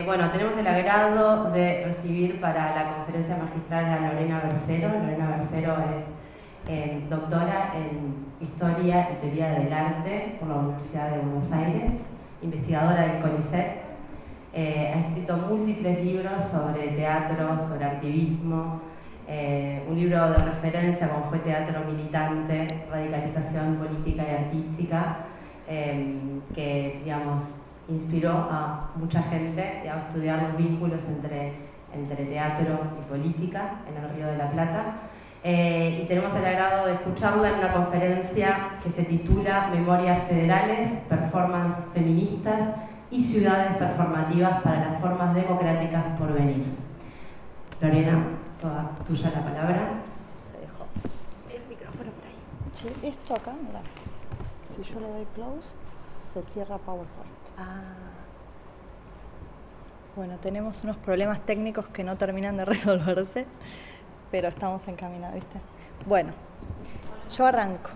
Bueno, tenemos el agrado de recibir para la conferencia magistral a Lorena Bercero. Lorena Bercero es doctora en Historia y Teoría del Arte por la Universidad de Buenos Aires, investigadora del CONICET. Ha escrito múltiples libros sobre teatro, sobre activismo, un libro de referencia como fue Teatro Militante, Radicalización Política y Artística, que, digamos, inspiró a mucha gente a estudiar los vínculos entre teatro y política en el Río de la Plata. Y tenemos el agrado de escucharla en una conferencia que se titula Memorias Federales, Performance Feministas y Ciudades Performativas para las Formas Democráticas por Venir. Lorena, toda tuya la palabra. Te dejo el micrófono por ahí. Che, esto acá, mira, si yo le doy close, se cierra PowerPoint. Bueno, tenemos unos problemas técnicos que no terminan de resolverse, pero estamos encaminados, ¿viste? Bueno, yo arranco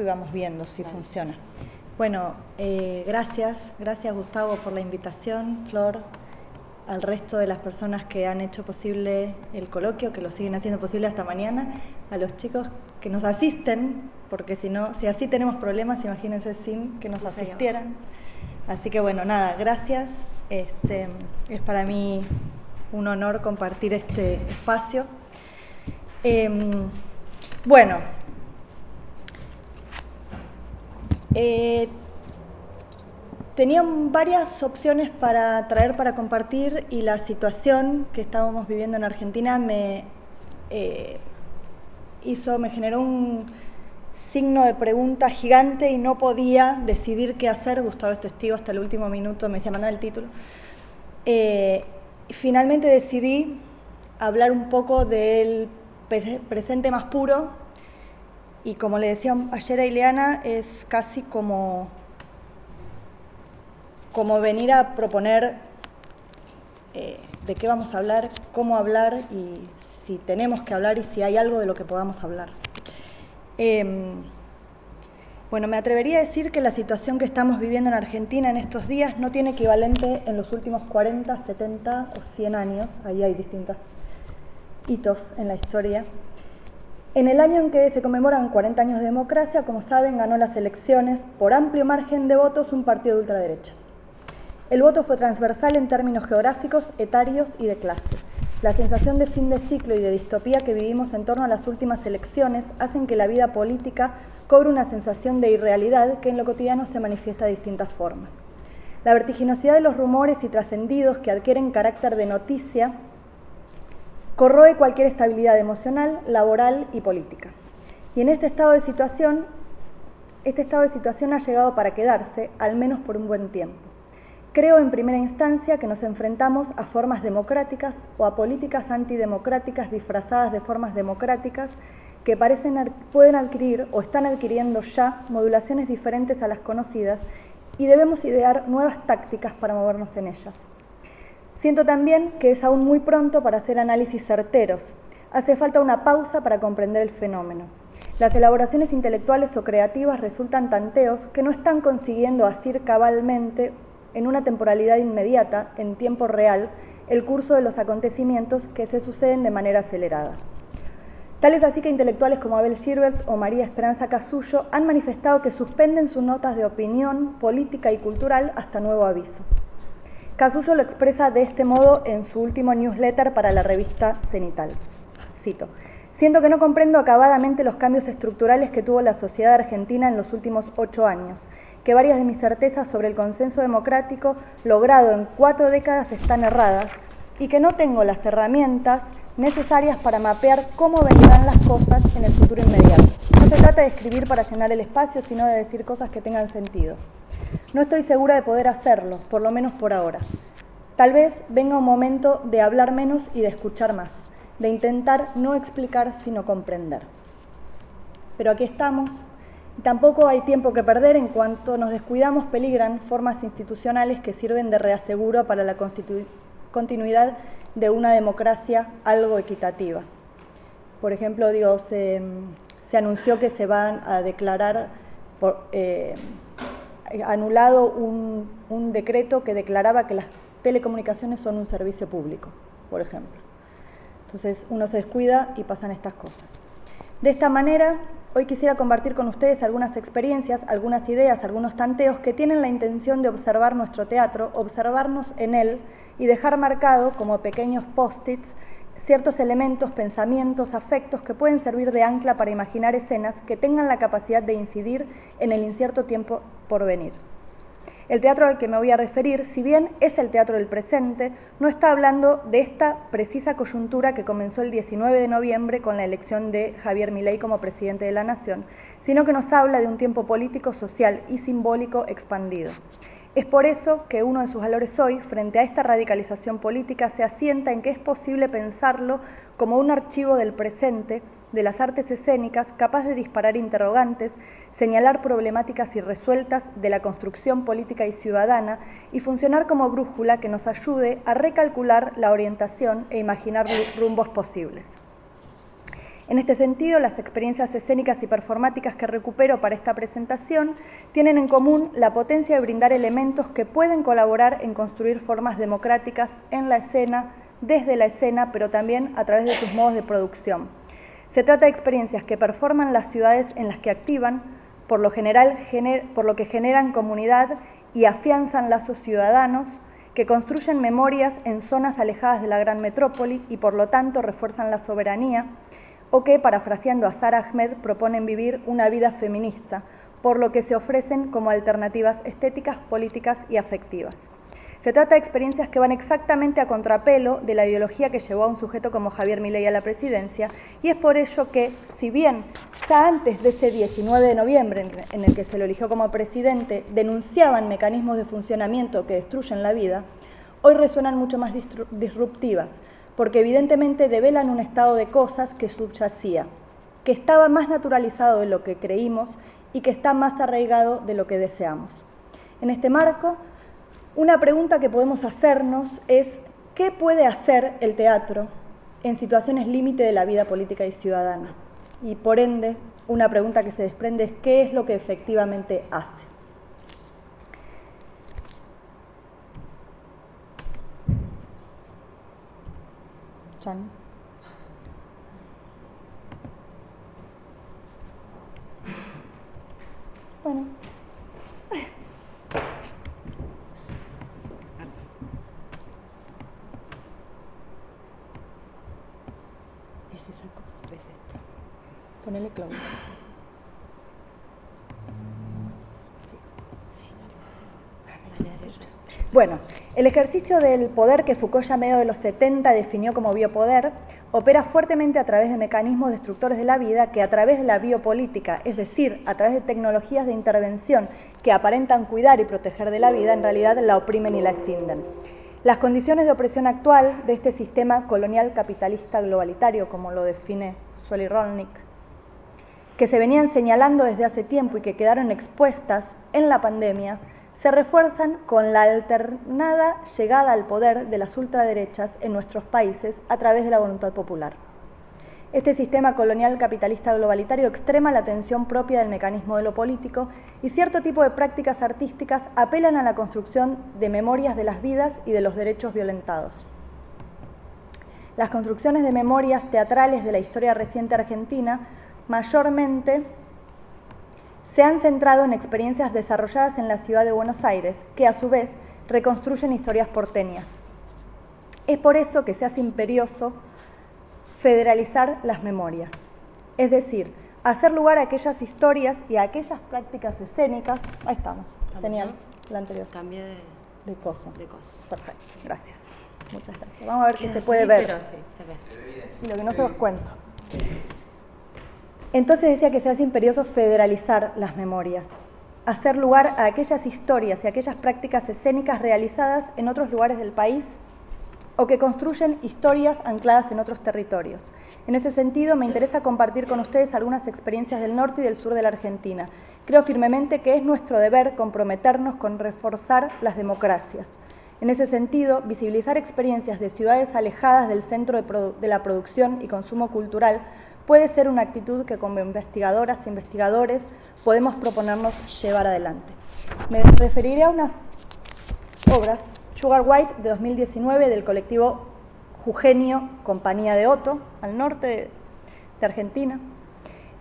y vamos viendo si funciona. Bueno, gracias Gustavo por la invitación, Flor, al resto de las personas que han hecho posible el coloquio, que lo siguen haciendo posible hasta mañana, a los chicos que nos asisten, porque si así tenemos problemas, imagínense sin que nos asistieran. Así que bueno, nada, gracias. Es para mí un honor compartir este espacio. Bueno, tenía varias opciones para traer para compartir y la situación que estábamos viviendo en Argentina me generó un signo de pregunta gigante y no podía decidir qué hacer. Gustavo es testigo, hasta el último minuto me decía, mandá el título. Finalmente decidí hablar un poco del presente más puro y, como le decía ayer a Ileana, es casi como venir a proponer de qué vamos a hablar, cómo hablar y si tenemos que hablar y si hay algo de lo que podamos hablar. Bueno, me atrevería a decir que la situación que estamos viviendo en Argentina en estos días no tiene equivalente en los últimos 40, 70 o 100 años. Ahí hay distintos hitos en la historia. En el año en que se conmemoran 40 años de democracia, como saben, ganó las elecciones por amplio margen de votos un partido de ultraderecha. El voto fue transversal en términos geográficos, etarios y de clase. La sensación de fin de ciclo y de distopía que vivimos en torno a las últimas elecciones hacen que la vida política cobre una sensación de irrealidad que en lo cotidiano se manifiesta de distintas formas. La vertiginosidad de los rumores y trascendidos que adquieren carácter de noticia corroe cualquier estabilidad emocional, laboral y política. Y en este estado de situación ha llegado para quedarse, al menos por un buen tiempo. Creo en primera instancia que nos enfrentamos a formas democráticas o a políticas antidemocráticas disfrazadas de formas democráticas que pueden adquirir o están adquiriendo ya modulaciones diferentes a las conocidas y debemos idear nuevas tácticas para movernos en ellas. Siento también que es aún muy pronto para hacer análisis certeros. Hace falta una pausa para comprender el fenómeno. Las elaboraciones intelectuales o creativas resultan tanteos que no están consiguiendo asir cabalmente en una temporalidad inmediata, en tiempo real, el curso de los acontecimientos que se suceden de manera acelerada. Tal es así que intelectuales como Abel Gilbert o María Esperanza Casullo han manifestado que suspenden sus notas de opinión política y cultural hasta nuevo aviso. Casullo lo expresa de este modo en su último newsletter para la revista Cenital. Cito: «Siento que no comprendo acabadamente los cambios estructurales que tuvo la sociedad argentina en los últimos 8 años, que varias de mis certezas sobre el consenso democrático logrado en 4 décadas están erradas y que no tengo las herramientas necesarias para mapear cómo vendrán las cosas en el futuro inmediato. No se trata de escribir para llenar el espacio, sino de decir cosas que tengan sentido. No estoy segura de poder hacerlo, por lo menos por ahora. Tal vez venga un momento de hablar menos y de escuchar más, de intentar no explicar sino comprender. Pero aquí estamos. Tampoco hay tiempo que perder. En cuanto nos descuidamos, peligran formas institucionales que sirven de reaseguro para la continuidad de una democracia algo equitativa. Por ejemplo, se anunció que se van a declarar anulado un decreto que declaraba que las telecomunicaciones son un servicio público, por ejemplo. Entonces uno se descuida y pasan estas cosas. De esta manera, hoy quisiera compartir con ustedes algunas experiencias, algunas ideas, algunos tanteos que tienen la intención de observar nuestro teatro, observarnos en él y dejar marcado como pequeños post-its ciertos elementos, pensamientos, afectos que pueden servir de ancla para imaginar escenas que tengan la capacidad de incidir en el incierto tiempo por venir. El teatro al que me voy a referir, si bien es el teatro del presente, no está hablando de esta precisa coyuntura que comenzó el 19 de noviembre con la elección de Javier Milei como presidente de la Nación, sino que nos habla de un tiempo político, social y simbólico expandido. Es por eso que uno de sus valores hoy, frente a esta radicalización política, se asienta en que es posible pensarlo como un archivo del presente, de las artes escénicas, capaz de disparar interrogantes, señalar problemáticas irresueltas de la construcción política y ciudadana y funcionar como brújula que nos ayude a recalcular la orientación e imaginar rumbos posibles. En este sentido, las experiencias escénicas y performáticas que recupero para esta presentación tienen en común la potencia de brindar elementos que pueden colaborar en construir formas democráticas en la escena, desde la escena, pero también a través de sus modos de producción. Se trata de experiencias que performan las ciudades en las que activan, por lo que generan comunidad y afianzan lazos ciudadanos, que construyen memorias en zonas alejadas de la gran metrópoli y por lo tanto refuerzan la soberanía, o que, parafraseando a Sara Ahmed, proponen vivir una vida feminista, por lo que se ofrecen como alternativas estéticas, políticas y afectivas. Se trata de experiencias que van exactamente a contrapelo de la ideología que llevó a un sujeto como Javier Milei a la presidencia, y es por ello que, si bien ya antes de ese 19 de noviembre en el que se lo eligió como presidente, denunciaban mecanismos de funcionamiento que destruyen la vida, hoy resuenan mucho más disruptivas, porque evidentemente develan un estado de cosas que subyacía, que estaba más naturalizado de lo que creímos y que está más arraigado de lo que deseamos. En este marco, una pregunta que podemos hacernos es ¿qué puede hacer el teatro en situaciones límite de la vida política y ciudadana? Y por ende, una pregunta que se desprende es ¿qué es lo que efectivamente hace? Chan. Bueno. Es esa cosa, es esto. Ponele close. Bueno, el ejercicio del poder que Foucault ya a mediados de los 70 definió como biopoder opera fuertemente a través de mecanismos destructores de la vida que a través de la biopolítica, es decir, a través de tecnologías de intervención que aparentan cuidar y proteger de la vida, en realidad la oprimen y la escinden. Las condiciones de opresión actual de este sistema colonial capitalista globalitario, como lo define Sueli Rolnik, que se venían señalando desde hace tiempo y que quedaron expuestas en la pandemia, se refuerzan con la alternada llegada al poder de las ultraderechas en nuestros países a través de la voluntad popular. Este sistema colonial capitalista globalitario extrema la tensión propia del mecanismo de lo político y cierto tipo de prácticas artísticas apelan a la construcción de memorias de las vidas y de los derechos violentados. Las construcciones de memorias teatrales de la historia reciente argentina mayormente se han centrado en experiencias desarrolladas en la ciudad de Buenos Aires, que a su vez reconstruyen historias porteñas. Es por eso que se hace imperioso federalizar las memorias, es decir, hacer lugar a aquellas historias y a aquellas prácticas escénicas. Ahí estamos, genial, la anterior. Cambié de cosa. de cosa. Perfecto, gracias. Muchas gracias. Vamos a ver qué se puede ver. Pero sí, se ve. Y lo que no se los cuento. Entonces decía que se hace imperioso federalizar las memorias, hacer lugar a aquellas historias y aquellas prácticas escénicas realizadas en otros lugares del país o que construyen historias ancladas en otros territorios. En ese sentido, me interesa compartir con ustedes algunas experiencias del norte y del sur de la Argentina. Creo firmemente que es nuestro deber comprometernos con reforzar las democracias. En ese sentido, visibilizar experiencias de ciudades alejadas del centro de la producción y consumo cultural puede ser una actitud que como investigadoras e investigadores podemos proponernos llevar adelante. Me referiré a unas obras, Sugar White de 2019 del colectivo Jujeño, Compañía de Otto, al norte de Argentina.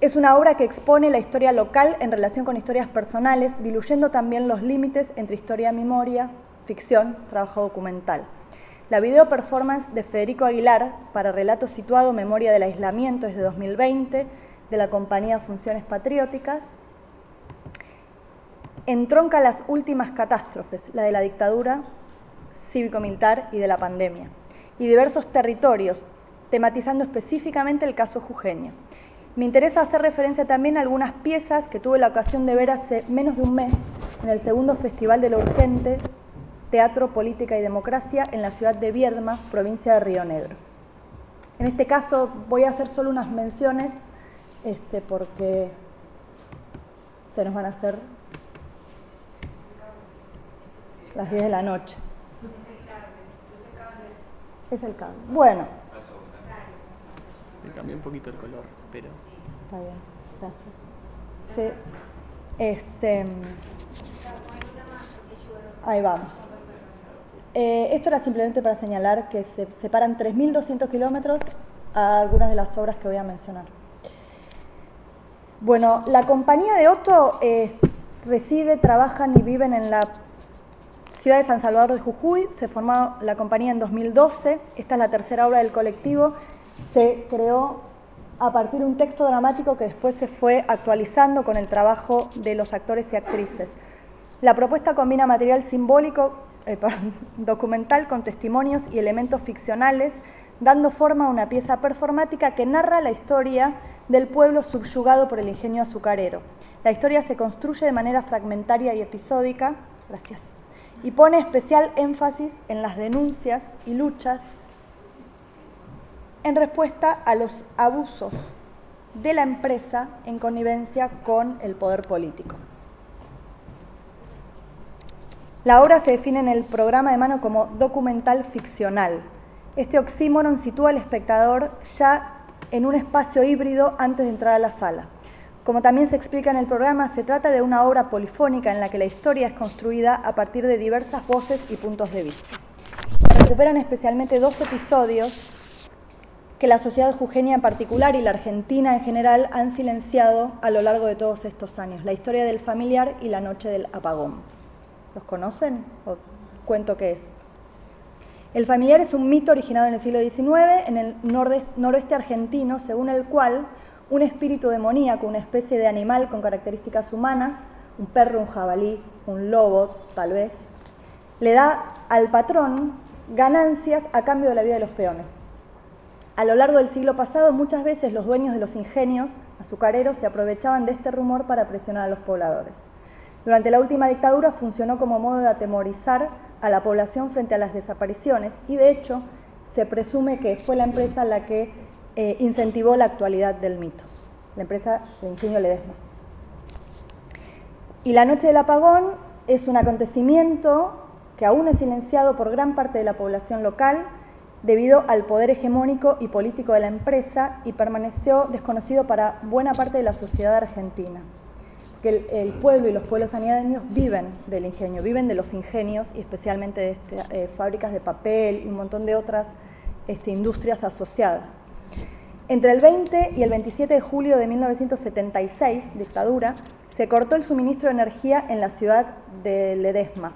Es una obra que expone la historia local en relación con historias personales, diluyendo también los límites entre historia y memoria, ficción, trabajo documental. La video performance de Federico Aguilar para Relato Situado, Memoria del Aislamiento es de 2020, de la compañía Funciones Patrióticas. Entronca las últimas catástrofes, la de la dictadura cívico-militar y de la pandemia, y diversos territorios, tematizando específicamente el caso jujeño. Me interesa hacer referencia también a algunas piezas que tuve la ocasión de ver hace menos de un mes en el segundo Festival de lo Urgente, Teatro, Política y Democracia en la ciudad de Viedma, provincia de Río Negro. En este caso voy a hacer solo unas menciones porque se nos van a hacer las 10 de la noche. Es el cable. Bueno. Me cambió un poquito el color, pero... Está bien, gracias. Ahí vamos. Esto era simplemente para señalar que se separan 3.200 kilómetros a algunas de las obras que voy a mencionar. Bueno, la compañía de Otto reside, trabajan y viven en la ciudad de San Salvador de Jujuy. Se formó la compañía en 2012. Esta es la tercera obra del colectivo. Se creó a partir de un texto dramático que después se fue actualizando con el trabajo de los actores y actrices. La propuesta combina material simbólico, documental con testimonios y elementos ficcionales, dando forma a una pieza performática que narra la historia del pueblo subyugado por el ingenio azucarero. La historia se construye de manera fragmentaria y episódica, gracias, y pone especial énfasis en las denuncias y luchas en respuesta a los abusos de la empresa en connivencia con el poder político. La obra se define en el programa de mano como documental ficcional. Este oxímoron sitúa al espectador ya en un espacio híbrido antes de entrar a la sala. Como también se explica en el programa, se trata de una obra polifónica en la que la historia es construida a partir de diversas voces y puntos de vista. Se recuperan especialmente 2 episodios que la sociedad jujeña en particular y la Argentina en general han silenciado a lo largo de todos estos años: la historia del familiar y la noche del apagón. ¿Los conocen? ¿O cuento qué es? El familiar es un mito originado en el siglo XIX en el noroeste argentino, según el cual un espíritu demoníaco, una especie de animal con características humanas, un perro, un jabalí, un lobo, tal vez, le da al patrón ganancias a cambio de la vida de los peones. A lo largo del siglo pasado, muchas veces los dueños de los ingenios azucareros se aprovechaban de este rumor para presionar a los pobladores. Durante la última dictadura funcionó como modo de atemorizar a la población frente a las desapariciones y, de hecho, se presume que fue la empresa la que incentivó la actualidad del mito, la empresa de Ingenio Ledesma. Y la noche del apagón es un acontecimiento que aún es silenciado por gran parte de la población local debido al poder hegemónico y político de la empresa y permaneció desconocido para buena parte de la sociedad argentina. Que el pueblo y los pueblos anideños viven del ingenio, viven de los ingenios y especialmente de fábricas de papel y un montón de otras industrias asociadas. Entre el 20 y el 27 de julio de 1976, dictadura, se cortó el suministro de energía en la ciudad de Ledesma.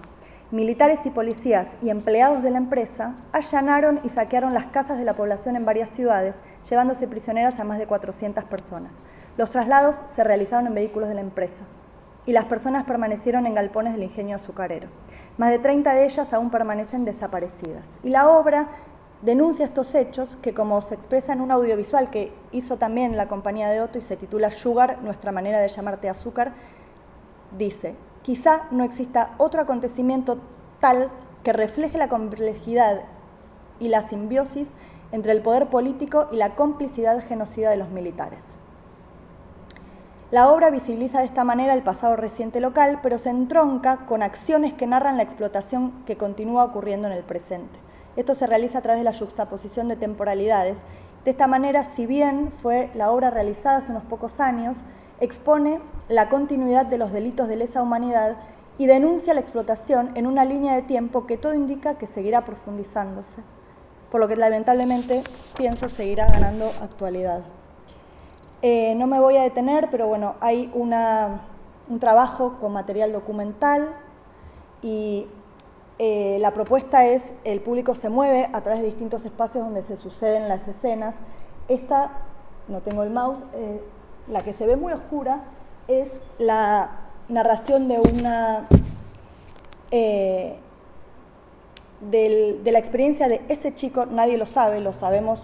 Militares y policías y empleados de la empresa allanaron y saquearon las casas de la población en varias ciudades, llevándose prisioneras a más de 400 personas. Los traslados se realizaron en vehículos de la empresa y las personas permanecieron en galpones del ingenio azucarero. Más de 30 de ellas aún permanecen desaparecidas. Y la obra denuncia estos hechos que, como se expresa en un audiovisual que hizo también la compañía de Otto y se titula Sugar, nuestra manera de llamarte azúcar, dice: quizá no exista otro acontecimiento tal que refleje la complejidad y la simbiosis entre el poder político y la complicidad genocida de los militares. La obra visibiliza de esta manera el pasado reciente local, pero se entronca con acciones que narran la explotación que continúa ocurriendo en el presente. Esto se realiza a través de la yuxtaposición de temporalidades. De esta manera, si bien fue la obra realizada hace unos pocos años, expone la continuidad de los delitos de lesa humanidad y denuncia la explotación en una línea de tiempo que todo indica que seguirá profundizándose, por lo que lamentablemente pienso seguirá ganando actualidad. No me voy a detener, pero bueno, hay un trabajo con material documental y la propuesta es el público se mueve a través de distintos espacios donde se suceden las escenas. Esta, no tengo el mouse, la que se ve muy oscura es la narración de de la experiencia de ese chico, nadie lo sabe, lo sabemos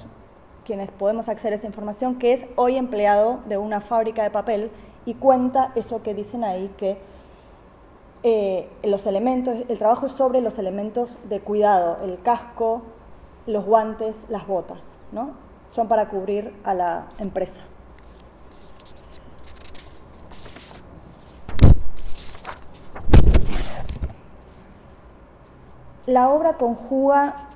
quienes podemos acceder a esa información, que es hoy empleado de una fábrica de papel y cuenta eso que dicen ahí, que los elementos, el trabajo es sobre los elementos de cuidado, el casco, los guantes, las botas, ¿no? Son para cubrir a la empresa. La obra conjuga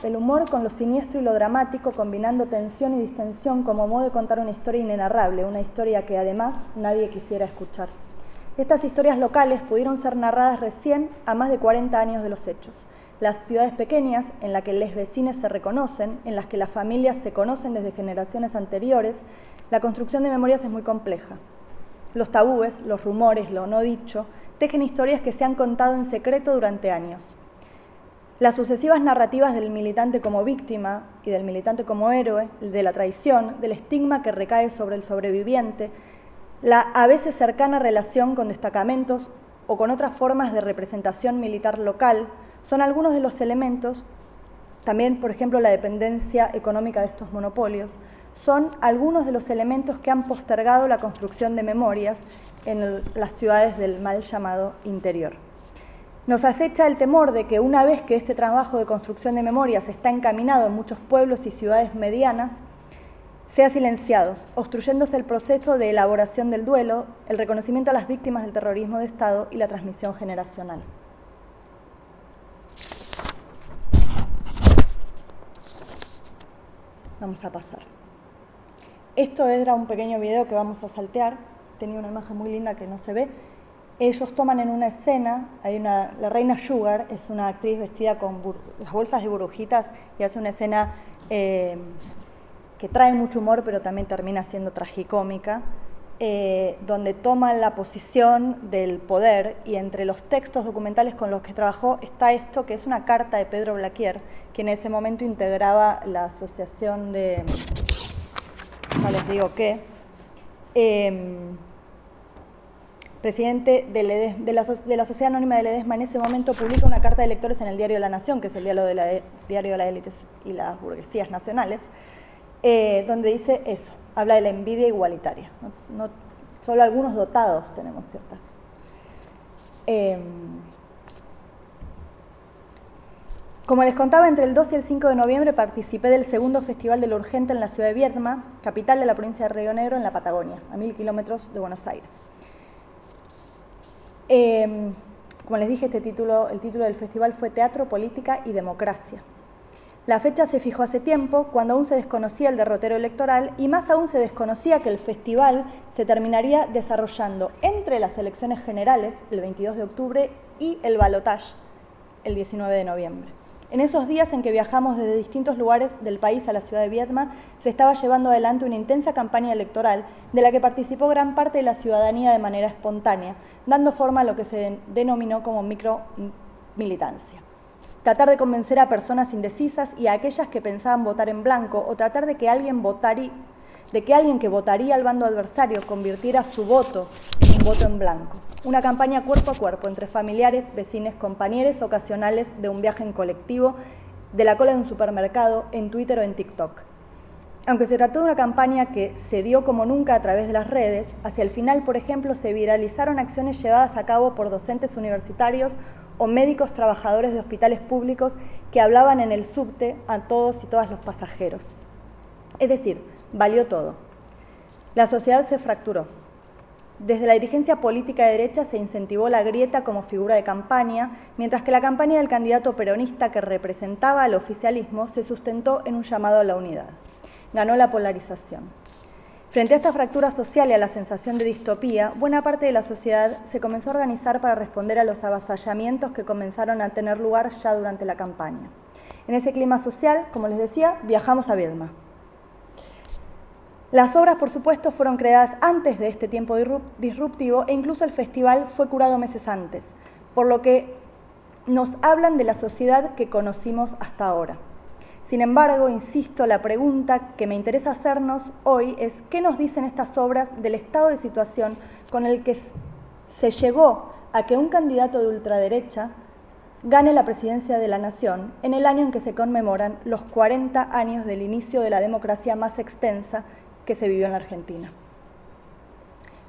el humor con lo siniestro y lo dramático, combinando tensión y distensión como modo de contar una historia inenarrable, una historia que además nadie quisiera escuchar. Estas historias locales pudieron ser narradas recién a más de 40 años de los hechos. Las ciudades pequeñas, en las que los vecinos se reconocen, en las que las familias se conocen desde generaciones anteriores, la construcción de memorias es muy compleja. Los tabúes, los rumores, lo no dicho, tejen historias que se han contado en secreto durante años. Las sucesivas narrativas del militante como víctima y del militante como héroe, de la traición, del estigma que recae sobre el sobreviviente, la a veces cercana relación con destacamentos o con otras formas de representación militar local, son algunos de los elementos, también por ejemplo la dependencia económica de estos monopolios, son algunos de los elementos que han postergado la construcción de memorias en las ciudades del mal llamado interior. Nos acecha el temor de que una vez que este trabajo de construcción de memorias está encaminado en muchos pueblos y ciudades medianas, sea silenciado, obstruyéndose el proceso de elaboración del duelo, el reconocimiento a las víctimas del terrorismo de Estado y la transmisión generacional. Vamos a pasar. Esto era un pequeño video que vamos a saltear, tenía una imagen muy linda que no se ve. Ellos toman en una escena, la reina Sugar es una actriz vestida con las bolsas de burbujitas y hace una escena que trae mucho humor pero también termina siendo tragicómica, donde toma la posición del poder y entre los textos documentales con los que trabajó está esto que es una carta de Pedro Blaquier, quien en ese momento integraba la asociación de, ya les digo qué, presidente de la Sociedad Anónima de Ledesma en ese momento publica una carta de lectores en el Diario de la Nación, que es el diario de las élites y las burguesías nacionales, donde dice eso, habla de la envidia igualitaria. No, solo algunos dotados tenemos ciertas. Como les contaba, entre el 2 y el 5 de noviembre participé del segundo Festival de lo Urgente en la ciudad de Viedma, capital de la provincia de Río Negro, en la Patagonia, a 1000 kilómetros de Buenos Aires. Como les dije, el título del festival fue Teatro, Política y Democracia. La fecha se fijó hace tiempo, cuando aún se desconocía el derrotero electoral y más aún se desconocía que el festival se terminaría desarrollando entre las elecciones generales, el 22 de octubre, y el balotaje, el 19 de noviembre. En esos días en que viajamos desde distintos lugares del país a la ciudad de Viedma, se estaba llevando adelante una intensa campaña electoral de la que participó gran parte de la ciudadanía de manera espontánea, dando forma a lo que se denominó como micromilitancia. Tratar de convencer a personas indecisas y a aquellas que pensaban votar en blanco o tratar de que alguien que votaría al bando adversario convirtiera su voto en un voto en blanco. Una campaña cuerpo a cuerpo entre familiares, vecinos, compañeros ocasionales de un viaje en colectivo, de la cola de un supermercado, en Twitter o en TikTok. Aunque se trató de una campaña que se dio como nunca a través de las redes, hacia el final, por ejemplo, se viralizaron acciones llevadas a cabo por docentes universitarios o médicos trabajadores de hospitales públicos que hablaban en el subte a todos y todas los pasajeros. Es decir, valió todo. La sociedad se fracturó. Desde la dirigencia política de derecha se incentivó la grieta como figura de campaña, mientras que la campaña del candidato peronista que representaba al oficialismo se sustentó en un llamado a la unidad. Ganó la polarización. Frente a esta fractura social y a la sensación de distopía, buena parte de la sociedad se comenzó a organizar para responder a los avasallamientos que comenzaron a tener lugar ya durante la campaña. En ese clima social, como les decía, viajamos a Viedma. Las obras, por supuesto, fueron creadas antes de este tiempo disruptivo e incluso el festival fue curado meses antes, por lo que nos hablan de la sociedad que conocimos hasta ahora. Sin embargo, insisto, la pregunta que me interesa hacernos hoy es ¿qué nos dicen estas obras del estado de situación con el que se llegó a que un candidato de ultraderecha gane la presidencia de la Nación en el año en que se conmemoran los 40 años del inicio de la democracia más extensa que se vivió en la Argentina?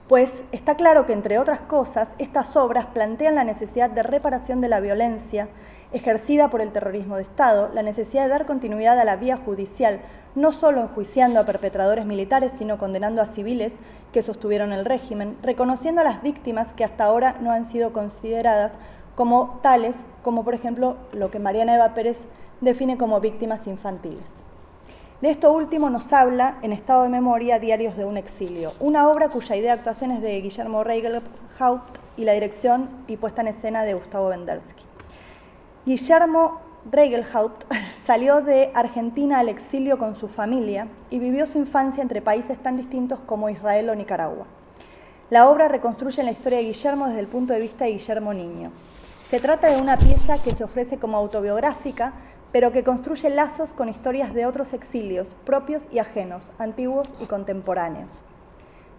Pues está claro que, entre otras cosas, estas obras plantean la necesidad de reparación de la violencia ejercida por el terrorismo de Estado, la necesidad de dar continuidad a la vía judicial, no solo enjuiciando a perpetradores militares, sino condenando a civiles que sostuvieron el régimen, reconociendo a las víctimas que hasta ahora no han sido consideradas como tales, como por ejemplo lo que Mariana Eva Pérez define como víctimas infantiles. De esto último nos habla en Estado de Memoria Diarios de un exilio, una obra cuya idea de actuación es de Guillermo Reigelhaupt y la dirección y puesta en escena de Gustavo Bendersky. Guillermo Reigelhaupt salió de Argentina al exilio con su familia y vivió su infancia entre países tan distintos como Israel o Nicaragua. La obra reconstruye la historia de Guillermo desde el punto de vista de Guillermo niño. Se trata de una pieza que se ofrece como autobiográfica, pero que construye lazos con historias de otros exilios, propios y ajenos, antiguos y contemporáneos.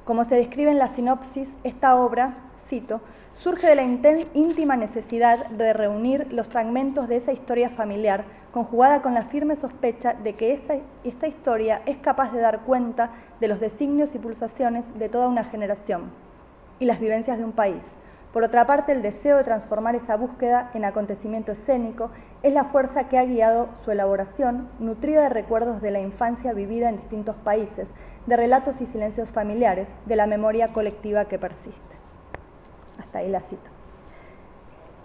Como se describe en la sinopsis, esta obra, cito, surge de la íntima necesidad de reunir los fragmentos de esa historia familiar, conjugada con la firme sospecha de que esta historia es capaz de dar cuenta de los designios y pulsaciones de toda una generación y las vivencias de un país. Por otra parte, el deseo de transformar esa búsqueda en acontecimiento escénico es la fuerza que ha guiado su elaboración, nutrida de recuerdos de la infancia vivida en distintos países, de relatos y silencios familiares, de la memoria colectiva que persiste. Hasta ahí la cito.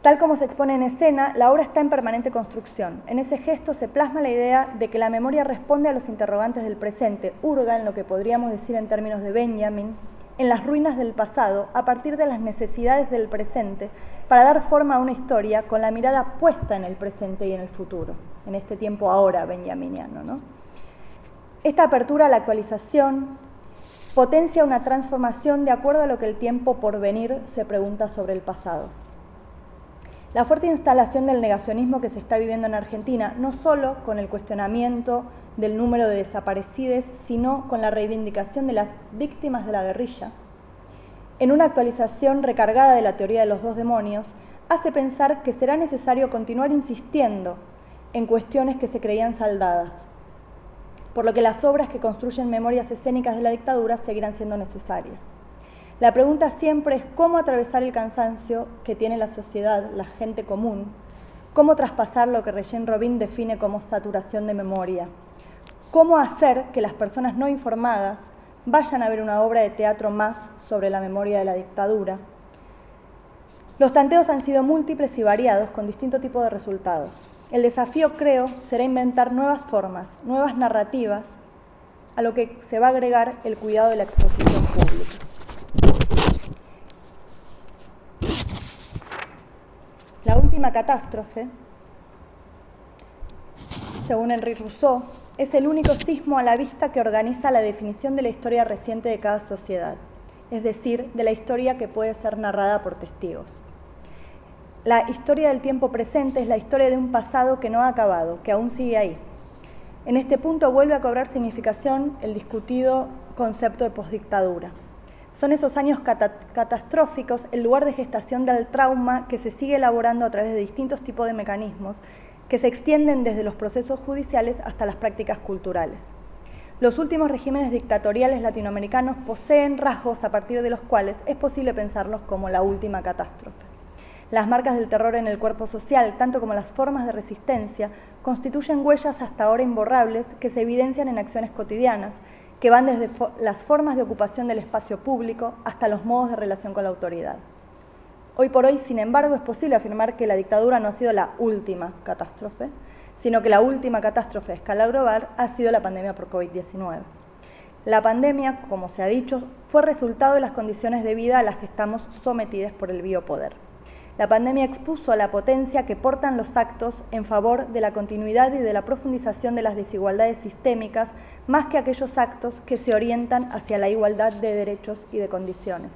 Tal como se expone en escena, la obra está en permanente construcción. En ese gesto se plasma la idea de que la memoria responde a los interrogantes del presente, hurga en lo que podríamos decir en términos de Benjamin, en las ruinas del pasado, a partir de las necesidades del presente, para dar forma a una historia con la mirada puesta en el presente y en el futuro, en este tiempo ahora benjaminiano, ¿no? Esta apertura a la actualización potencia una transformación de acuerdo a lo que el tiempo por venir se pregunta sobre el pasado. La fuerte instalación del negacionismo que se está viviendo en Argentina, no solo con el cuestionamiento del número de desaparecidos, sino con la reivindicación de las víctimas de la guerrilla, en una actualización recargada de la teoría de los dos demonios, hace pensar que será necesario continuar insistiendo en cuestiones que se creían saldadas, por lo que las obras que construyen memorias escénicas de la dictadura seguirán siendo necesarias. La pregunta siempre es cómo atravesar el cansancio que tiene la sociedad, la gente común, cómo traspasar lo que Regine Robin define como saturación de memoria, cómo hacer que las personas no informadas vayan a ver una obra de teatro más sobre la memoria de la dictadura. Los tanteos han sido múltiples y variados, con distinto tipo de resultados. El desafío, creo, será inventar nuevas formas, nuevas narrativas, a lo que se va a agregar el cuidado de la exposición pública. La última catástrofe, según Henri Rousseau, es el único sismo a la vista que organiza la definición de la historia reciente de cada sociedad, es decir, de la historia que puede ser narrada por testigos. La historia del tiempo presente es la historia de un pasado que no ha acabado, que aún sigue ahí. En este punto vuelve a cobrar significación el discutido concepto de posdictadura. Son esos años catastróficos el lugar de gestación del trauma que se sigue elaborando a través de distintos tipos de mecanismos que se extienden desde los procesos judiciales hasta las prácticas culturales. Los últimos regímenes dictatoriales latinoamericanos poseen rasgos a partir de los cuales es posible pensarlos como la última catástrofe. Las marcas del terror en el cuerpo social, tanto como las formas de resistencia, constituyen huellas hasta ahora imborrables que se evidencian en acciones cotidianas, que van desde las formas de ocupación del espacio público hasta los modos de relación con la autoridad. Hoy por hoy, sin embargo, es posible afirmar que la dictadura no ha sido la última catástrofe, sino que la última catástrofe a escala global ha sido la pandemia por COVID-19. La pandemia, como se ha dicho, fue resultado de las condiciones de vida a las que estamos sometidos por el biopoder. La pandemia expuso la potencia que portan los actos en favor de la continuidad y de la profundización de las desigualdades sistémicas, más que aquellos actos que se orientan hacia la igualdad de derechos y de condiciones.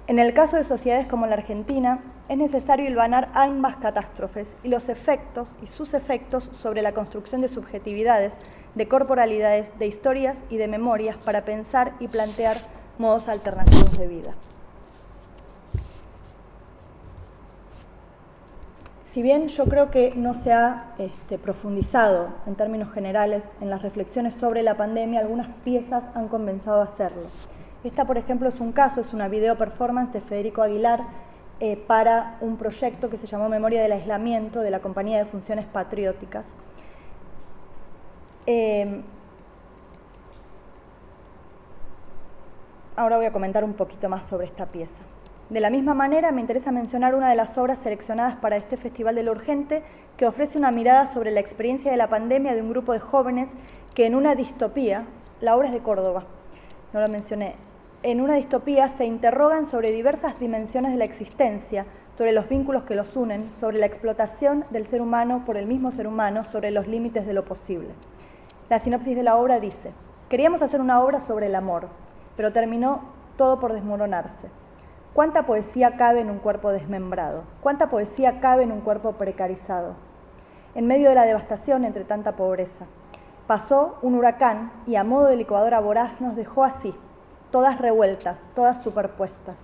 En el caso de sociedades como la Argentina, es necesario hilvanar ambas catástrofes y los efectos y sus efectos sobre la construcción de subjetividades, de corporalidades, de historias y de memorias para pensar y plantear modos alternativos de vida. Si bien yo creo que no se ha profundizado en términos generales en las reflexiones sobre la pandemia, algunas piezas han comenzado a hacerlo. Esta, por ejemplo, es un caso, es una video performance de Federico Aguilar para un proyecto que se llamó Memoria del Aislamiento de la Compañía de Funciones Patrióticas. Ahora voy a comentar un poquito más sobre esta pieza. De la misma manera, me interesa mencionar una de las obras seleccionadas para este Festival de lo Urgente, que ofrece una mirada sobre la experiencia de la pandemia de un grupo de jóvenes que en una distopía, la obra es de Córdoba, no lo mencioné, en una distopía se interrogan sobre diversas dimensiones de la existencia, sobre los vínculos que los unen, sobre la explotación del ser humano por el mismo ser humano, sobre los límites de lo posible. La sinopsis de la obra dice: queríamos hacer una obra sobre el amor, pero terminó todo por desmoronarse. ¿Cuánta poesía cabe en un cuerpo desmembrado? ¿Cuánta poesía cabe en un cuerpo precarizado? En medio de la devastación, entre tanta pobreza, pasó un huracán y a modo de licuadora voraz nos dejó así, todas revueltas, todas superpuestas.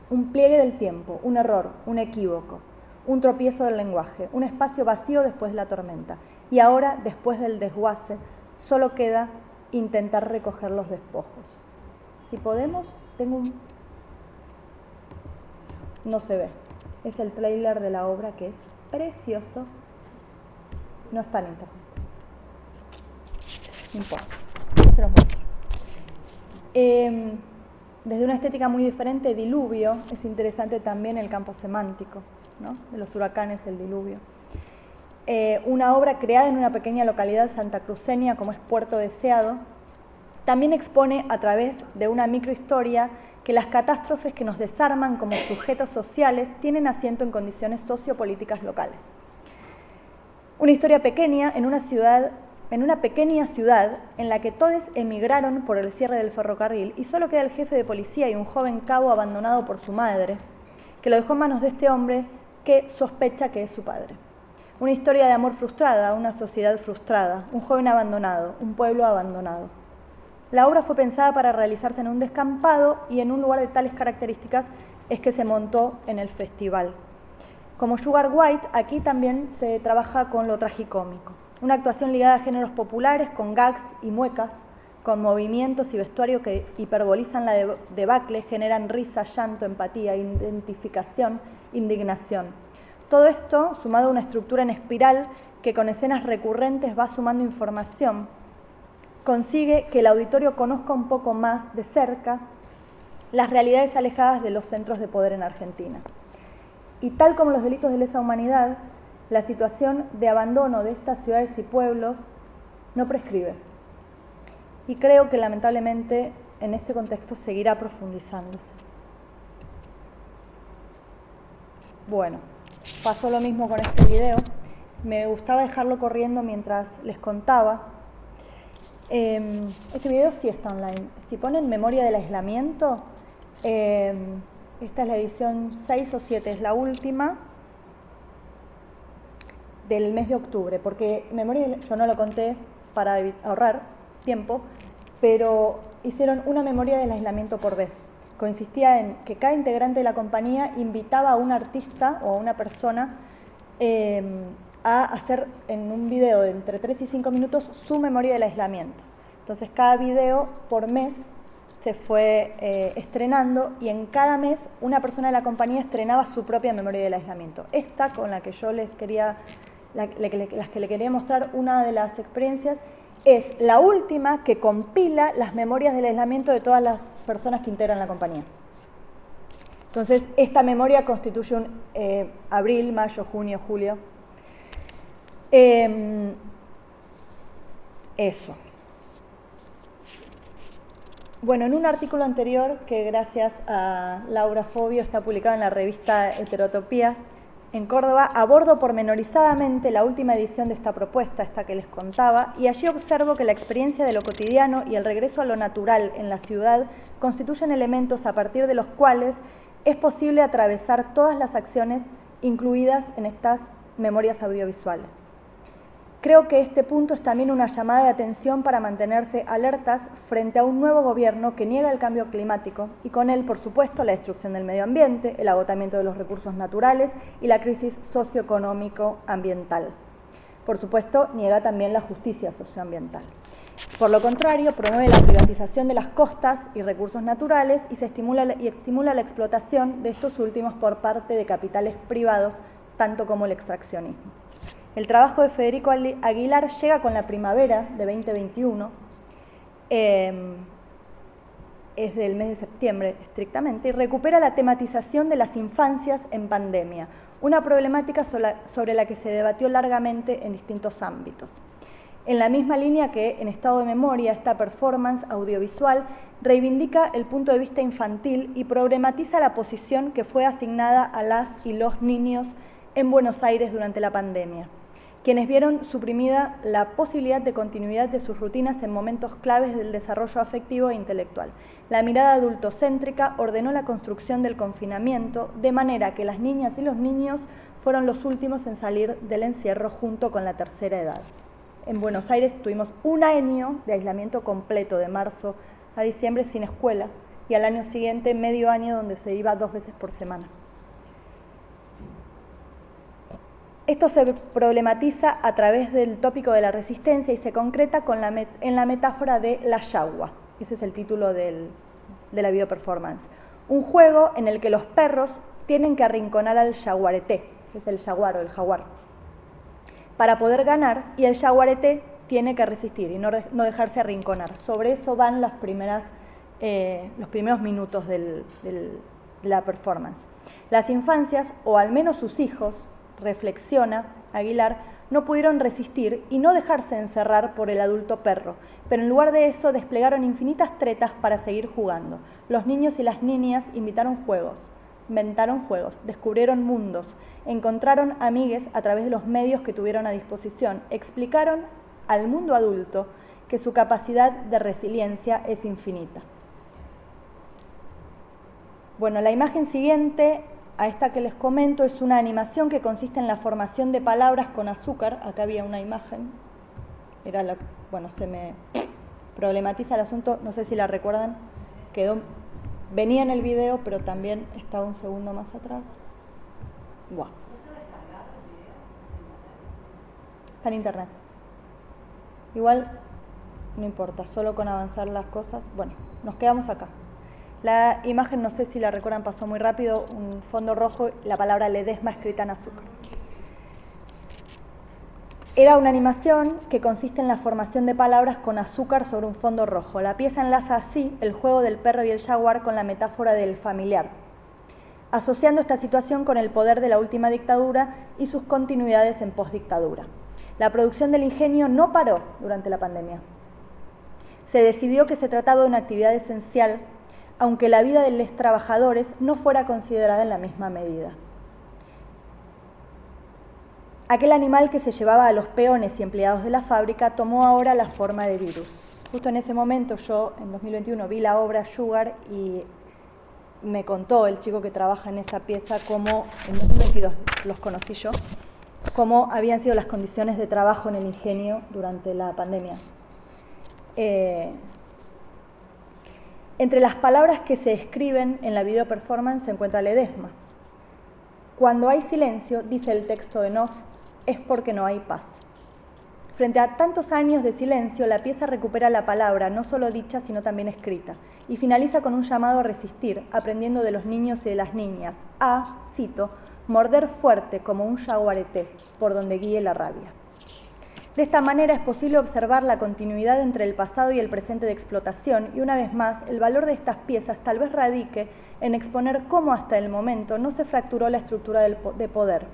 Un pliegue del tiempo, un error, un equívoco, un tropiezo del lenguaje, un espacio vacío después de la tormenta. Y ahora, después del desguace, solo queda intentar recoger los despojos. Si podemos, tengo un... No se ve. Es el tráiler de la obra, que es precioso. No está en internet. No importa. Se los muestro. Desde una estética muy diferente, Diluvio, es interesante también el campo semántico, ¿no? De los huracanes, el diluvio. Una obra creada en una pequeña localidad santacruceña como es Puerto Deseado, también expone a través de una microhistoria que las catástrofes que nos desarman como sujetos sociales tienen asiento en condiciones sociopolíticas locales. Una historia pequeña en una pequeña ciudad en la que todos emigraron por el cierre del ferrocarril y solo queda el jefe de policía y un joven cabo abandonado por su madre, que lo dejó en manos de este hombre que sospecha que es su padre. Una historia de amor frustrada, una sociedad frustrada, un joven abandonado, un pueblo abandonado. La obra fue pensada para realizarse en un descampado y en un lugar de tales características es que se montó en el festival. Como Sugar White, aquí también se trabaja con lo tragicómico. Una actuación ligada a géneros populares, con gags y muecas, con movimientos y vestuario que hiperbolizan la debacle, generan risa, llanto, empatía, identificación, indignación. Todo esto, sumado a una estructura en espiral que con escenas recurrentes va sumando información, consigue que el auditorio conozca un poco más de cerca las realidades alejadas de los centros de poder en Argentina. Y tal como los delitos de lesa humanidad, la situación de abandono de estas ciudades y pueblos no prescribe. Y creo que lamentablemente en este contexto seguirá profundizándose. Bueno, pasó lo mismo con este video. Me gustaba dejarlo corriendo mientras les contaba. Este video sí está online. Si ponen Memoria del Aislamiento, esta es la edición 6 o 7, es la última del mes de octubre, porque Memoria, yo no lo conté para ahorrar tiempo, pero hicieron una memoria del aislamiento por vez. Consistía en que cada integrante de la compañía invitaba a un artista o a una persona a hacer en un video de entre 3 y 5 minutos su memoria del aislamiento. Entonces cada video por mes se fue estrenando y en cada mes una persona de la compañía estrenaba su propia memoria del aislamiento. Esta, con la que yo les quería, las que le quería mostrar una de las experiencias, es la última que compila las memorias del aislamiento de todas las personas que integran la compañía. Entonces, esta memoria constituye un abril, mayo, junio, julio. Eso. Bueno, en un artículo anterior, que gracias a Laura Fobio está publicado en la revista Heterotopías, en Córdoba, abordo pormenorizadamente la última edición de esta propuesta, esta que les contaba, y allí observo que la experiencia de lo cotidiano y el regreso a lo natural en la ciudad constituyen elementos a partir de los cuales es posible atravesar todas las acciones incluidas en estas memorias audiovisuales. Creo que este punto es también una llamada de atención para mantenerse alertas frente a un nuevo gobierno que niega el cambio climático y con él, por supuesto, la destrucción del medio ambiente, el agotamiento de los recursos naturales y la crisis socioeconómico-ambiental. Por supuesto, niega también la justicia socioambiental. Por lo contrario, promueve la privatización de las costas y recursos naturales y estimula la explotación de estos últimos por parte de capitales privados, tanto como el extraccionismo. El trabajo de Federico Aguilar llega con la primavera de 2021, es del mes de septiembre estrictamente, y recupera la tematización de las infancias en pandemia, una problemática sobre la que se debatió largamente en distintos ámbitos. En la misma línea que en Estado de Memoria, esta performance audiovisual reivindica el punto de vista infantil y problematiza la posición que fue asignada a las y los niños en Buenos Aires durante la pandemia, quienes vieron suprimida la posibilidad de continuidad de sus rutinas en momentos claves del desarrollo afectivo e intelectual. La mirada adultocéntrica ordenó la construcción del confinamiento de manera que las niñas y los niños fueron los últimos en salir del encierro junto con la tercera edad. En Buenos Aires tuvimos un año de aislamiento completo de marzo a diciembre sin escuela y al año siguiente medio año donde se iba 2 veces por semana. Esto se problematiza a través del tópico de la resistencia y se concreta en la metáfora de la yagua. Ese es el título de la videoperformance. Un juego en el que los perros tienen que arrinconar al jaguareté, que es el jaguar o el jaguar, para poder ganar, y el jaguareté tiene que resistir y no dejarse arrinconar. Sobre eso van los primeros minutos de la performance. Las infancias, o al menos sus hijos, reflexiona Aguilar, no pudieron resistir y no dejarse encerrar por el adulto perro, pero en lugar de eso desplegaron infinitas tretas para seguir jugando. Los niños y las niñas inventaron juegos, descubrieron mundos, encontraron amigues a través de los medios que tuvieron a disposición, explicaron al mundo adulto que su capacidad de resiliencia es infinita. Bueno, la imagen siguiente a esta que les comento es una animación que consiste en la formación de palabras con azúcar. Acá había una imagen, se me problematiza el asunto, no sé si la recuerdan, venía en el video, pero también estaba un segundo más atrás. Wow. Está en internet. Igual, no importa, solo con avanzar las cosas. Bueno, nos quedamos acá. La imagen, no sé si la recuerdan, pasó muy rápido, un fondo rojo, la palabra Ledesma escrita en azúcar. Era una animación que consiste en la formación de palabras con azúcar sobre un fondo rojo. La pieza enlaza así el juego del perro y el jaguar con la metáfora del familiar, asociando esta situación con el poder de la última dictadura y sus continuidades en postdictadura. La producción del ingenio no paró durante la pandemia. Se decidió que se trataba de una actividad esencial, aunque la vida de los trabajadores no fuera considerada en la misma medida. Aquel animal que se llevaba a los peones y empleados de la fábrica tomó ahora la forma de virus. Justo en ese momento yo, en 2021, vi la obra Sugar y me contó el chico que trabaja en esa pieza cómo, en 2022 los conocí yo, cómo habían sido las condiciones de trabajo en el ingenio durante la pandemia. Entre las palabras que se escriben en la video performance se encuentra Ledesma. Cuando hay silencio, dice el texto en off, es porque no hay paz. Frente a tantos años de silencio, la pieza recupera la palabra, no solo dicha, sino también escrita, y finaliza con un llamado a resistir, aprendiendo de los niños y de las niñas, a, cito, morder fuerte como un jaguareté, por donde guíe la rabia. De esta manera es posible observar la continuidad entre el pasado y el presente de explotación y una vez más el valor de estas piezas tal vez radique en exponer cómo hasta el momento no se fracturó la estructura de poder,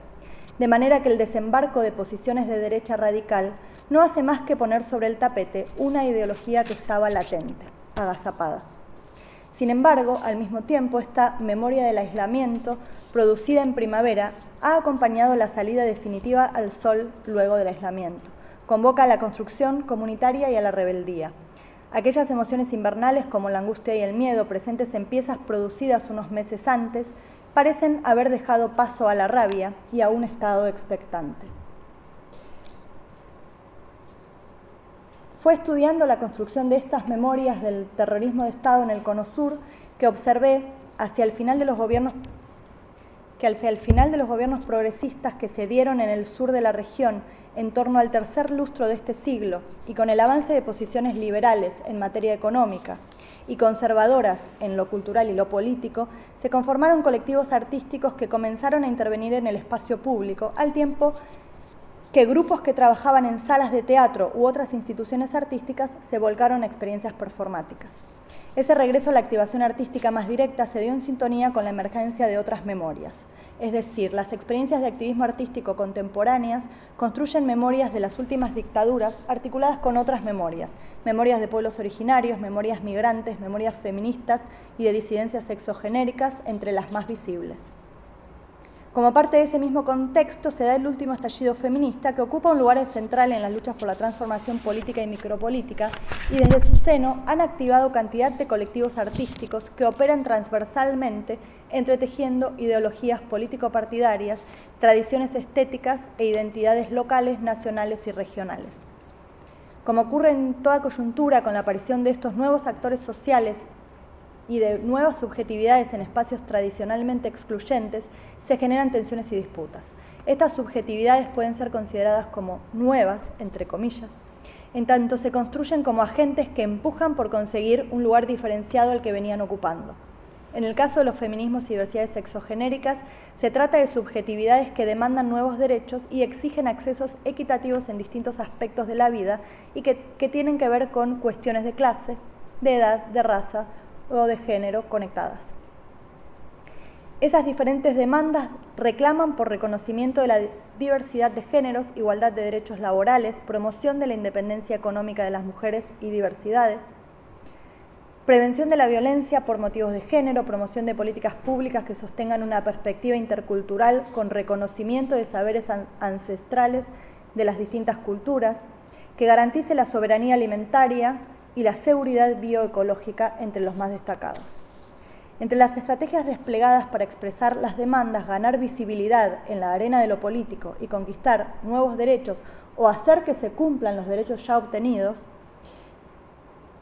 de manera que el desembarco de posiciones de derecha radical no hace más que poner sobre el tapete una ideología que estaba latente, agazapada. Sin embargo, al mismo tiempo, esta memoria del aislamiento, producida en primavera, ha acompañado la salida definitiva al sol luego del aislamiento. Convoca a la construcción comunitaria y a la rebeldía. Aquellas emociones invernales como la angustia y el miedo, presentes en piezas producidas unos meses antes, parecen haber dejado paso a la rabia y a un estado expectante. Fue estudiando la construcción de estas memorias del terrorismo de Estado en el Cono Sur que observé hacia el final de los gobiernos progresistas que se dieron en el sur de la región en torno al tercer lustro de este siglo y con el avance de posiciones liberales en materia económica y conservadoras en lo cultural y lo político, se conformaron colectivos artísticos que comenzaron a intervenir en el espacio público, al tiempo que grupos que trabajaban en salas de teatro u otras instituciones artísticas se volcaron a experiencias performáticas. Ese regreso a la activación artística más directa se dio en sintonía con la emergencia de otras memorias. Es decir, las experiencias de activismo artístico contemporáneas construyen memorias de las últimas dictaduras articuladas con otras memorias, memorias de pueblos originarios, memorias migrantes, memorias feministas y de disidencias sexogenéricas, entre las más visibles. Como parte de ese mismo contexto se da el último estallido feminista, que ocupa un lugar central en las luchas por la transformación política y micropolítica, y desde su seno han activado cantidad de colectivos artísticos que operan transversalmente entretejiendo ideologías político-partidarias, tradiciones estéticas e identidades locales, nacionales y regionales. Como ocurre en toda coyuntura con la aparición de estos nuevos actores sociales y de nuevas subjetividades en espacios tradicionalmente excluyentes, se generan tensiones y disputas. Estas subjetividades pueden ser consideradas como nuevas, entre comillas, en tanto se construyen como agentes que empujan por conseguir un lugar diferenciado al que venían ocupando. En el caso de los feminismos y diversidades sexogenéricas, se trata de subjetividades que demandan nuevos derechos y exigen accesos equitativos en distintos aspectos de la vida y que tienen que ver con cuestiones de clase, de edad, de raza o de género conectadas. Esas diferentes demandas reclaman por reconocimiento de la diversidad de géneros, igualdad de derechos laborales, promoción de la independencia económica de las mujeres y diversidades, prevención de la violencia por motivos de género, promoción de políticas públicas que sostengan una perspectiva intercultural con reconocimiento de saberes ancestrales de las distintas culturas, que garantice la soberanía alimentaria y la seguridad bioecológica entre los más destacados. Entre las estrategias desplegadas para expresar las demandas, ganar visibilidad en la arena de lo político y conquistar nuevos derechos o hacer que se cumplan los derechos ya obtenidos,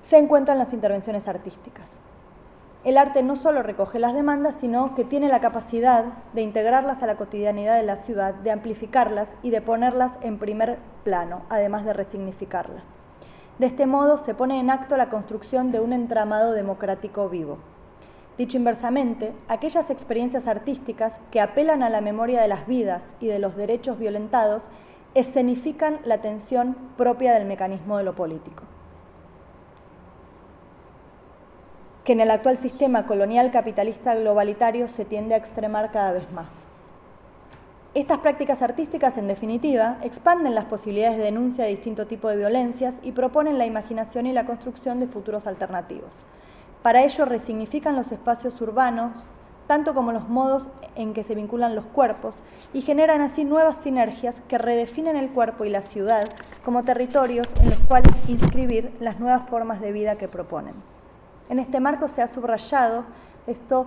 se encuentran las intervenciones artísticas. El arte no solo recoge las demandas, sino que tiene la capacidad de integrarlas a la cotidianidad de la ciudad, de amplificarlas y de ponerlas en primer plano, además de resignificarlas. De este modo se pone en acto la construcción de un entramado democrático vivo. Dicho inversamente, aquellas experiencias artísticas que apelan a la memoria de las vidas y de los derechos violentados escenifican la tensión propia del mecanismo de lo político, que en el actual sistema colonial capitalista globalitario se tiende a extremar cada vez más. Estas prácticas artísticas, en definitiva, expanden las posibilidades de denuncia de distinto tipo de violencias y proponen la imaginación y la construcción de futuros alternativos. Para ello resignifican los espacios urbanos, tanto como los modos en que se vinculan los cuerpos, y generan así nuevas sinergias que redefinen el cuerpo y la ciudad como territorios en los cuales inscribir las nuevas formas de vida que proponen. En este marco se ha subrayado esto.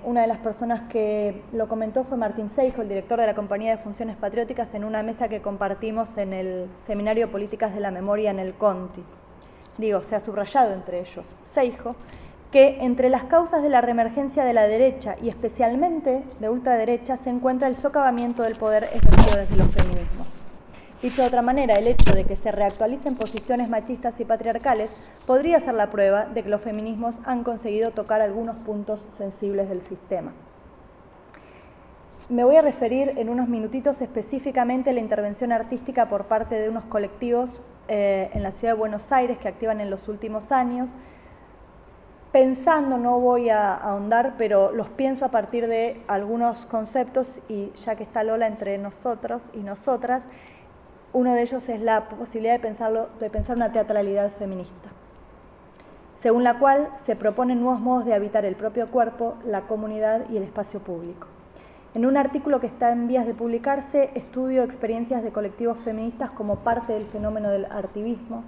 Una de las personas que lo comentó fue Martín Seijo, el director de la Compañía de Funciones Patrióticas, en una mesa que compartimos en el Seminario Políticas de la Memoria en el Conti. Se ha subrayado entre ellos Seijo, que entre las causas de la reemergencia de la derecha y especialmente de ultraderecha se encuentra el socavamiento del poder ejercido desde los feminismos. Dicho de otra manera, el hecho de que se reactualicen posiciones machistas y patriarcales podría ser la prueba de que los feminismos han conseguido tocar algunos puntos sensibles del sistema. Me voy a referir en unos minutitos específicamente a la intervención artística por parte de unos colectivos en la ciudad de Buenos Aires que activan en los últimos años. Pensando, no voy a ahondar, pero los pienso a partir de algunos conceptos y ya que está Lola entre nosotros y nosotras, uno de ellos es la posibilidad de pensar una teatralidad feminista. según la cual se proponen nuevos modos de habitar el propio cuerpo, la comunidad y el espacio público. En un artículo que está en vías de publicarse, estudio experiencias de colectivos feministas como parte del fenómeno del artivismo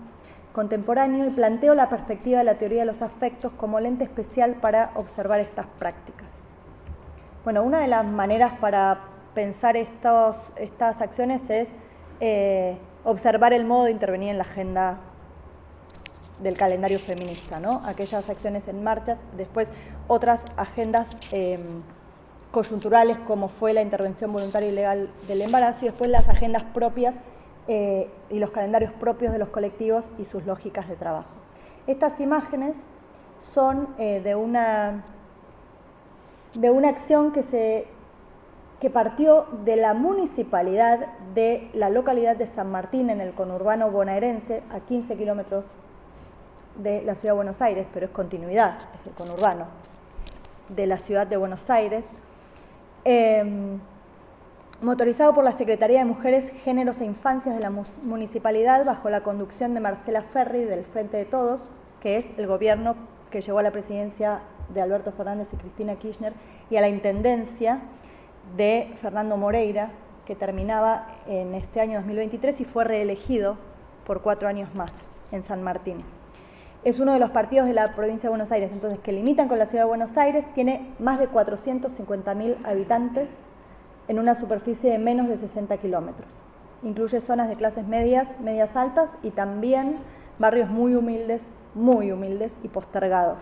contemporáneo y planteo la perspectiva de la teoría de los afectos como lente especial para observar estas prácticas. Bueno, una de las maneras para pensar estas acciones es observar el modo de intervenir en la agenda del calendario feminista, ¿no? Aquellas acciones en marchas, después otras agendas coyunturales como fue la intervención voluntaria y legal del embarazo y después las agendas propias y los calendarios propios de los colectivos y sus lógicas de trabajo. Estas imágenes son de una acción que partió de la municipalidad de la localidad de San Martín en el conurbano bonaerense, a 15 kilómetros de la ciudad de Buenos Aires, pero es continuidad, es el conurbano de la ciudad de Buenos Aires, motorizado por la Secretaría de Mujeres, Géneros e Infancias de la Municipalidad bajo la conducción de Marcela Ferri del Frente de Todos, que es el gobierno que llegó a la presidencia de Alberto Fernández y Cristina Kirchner, y a la intendencia de Fernando Moreira, que terminaba en este año 2023 y fue reelegido por 4 años más en San Martín. Es uno de los partidos de la provincia de Buenos Aires, entonces, que limitan con la ciudad de Buenos Aires, tiene más de 450.000 habitantes en una superficie de menos de 60 kilómetros. Incluye zonas de clases medias, medias altas y también barrios muy humildes y postergados.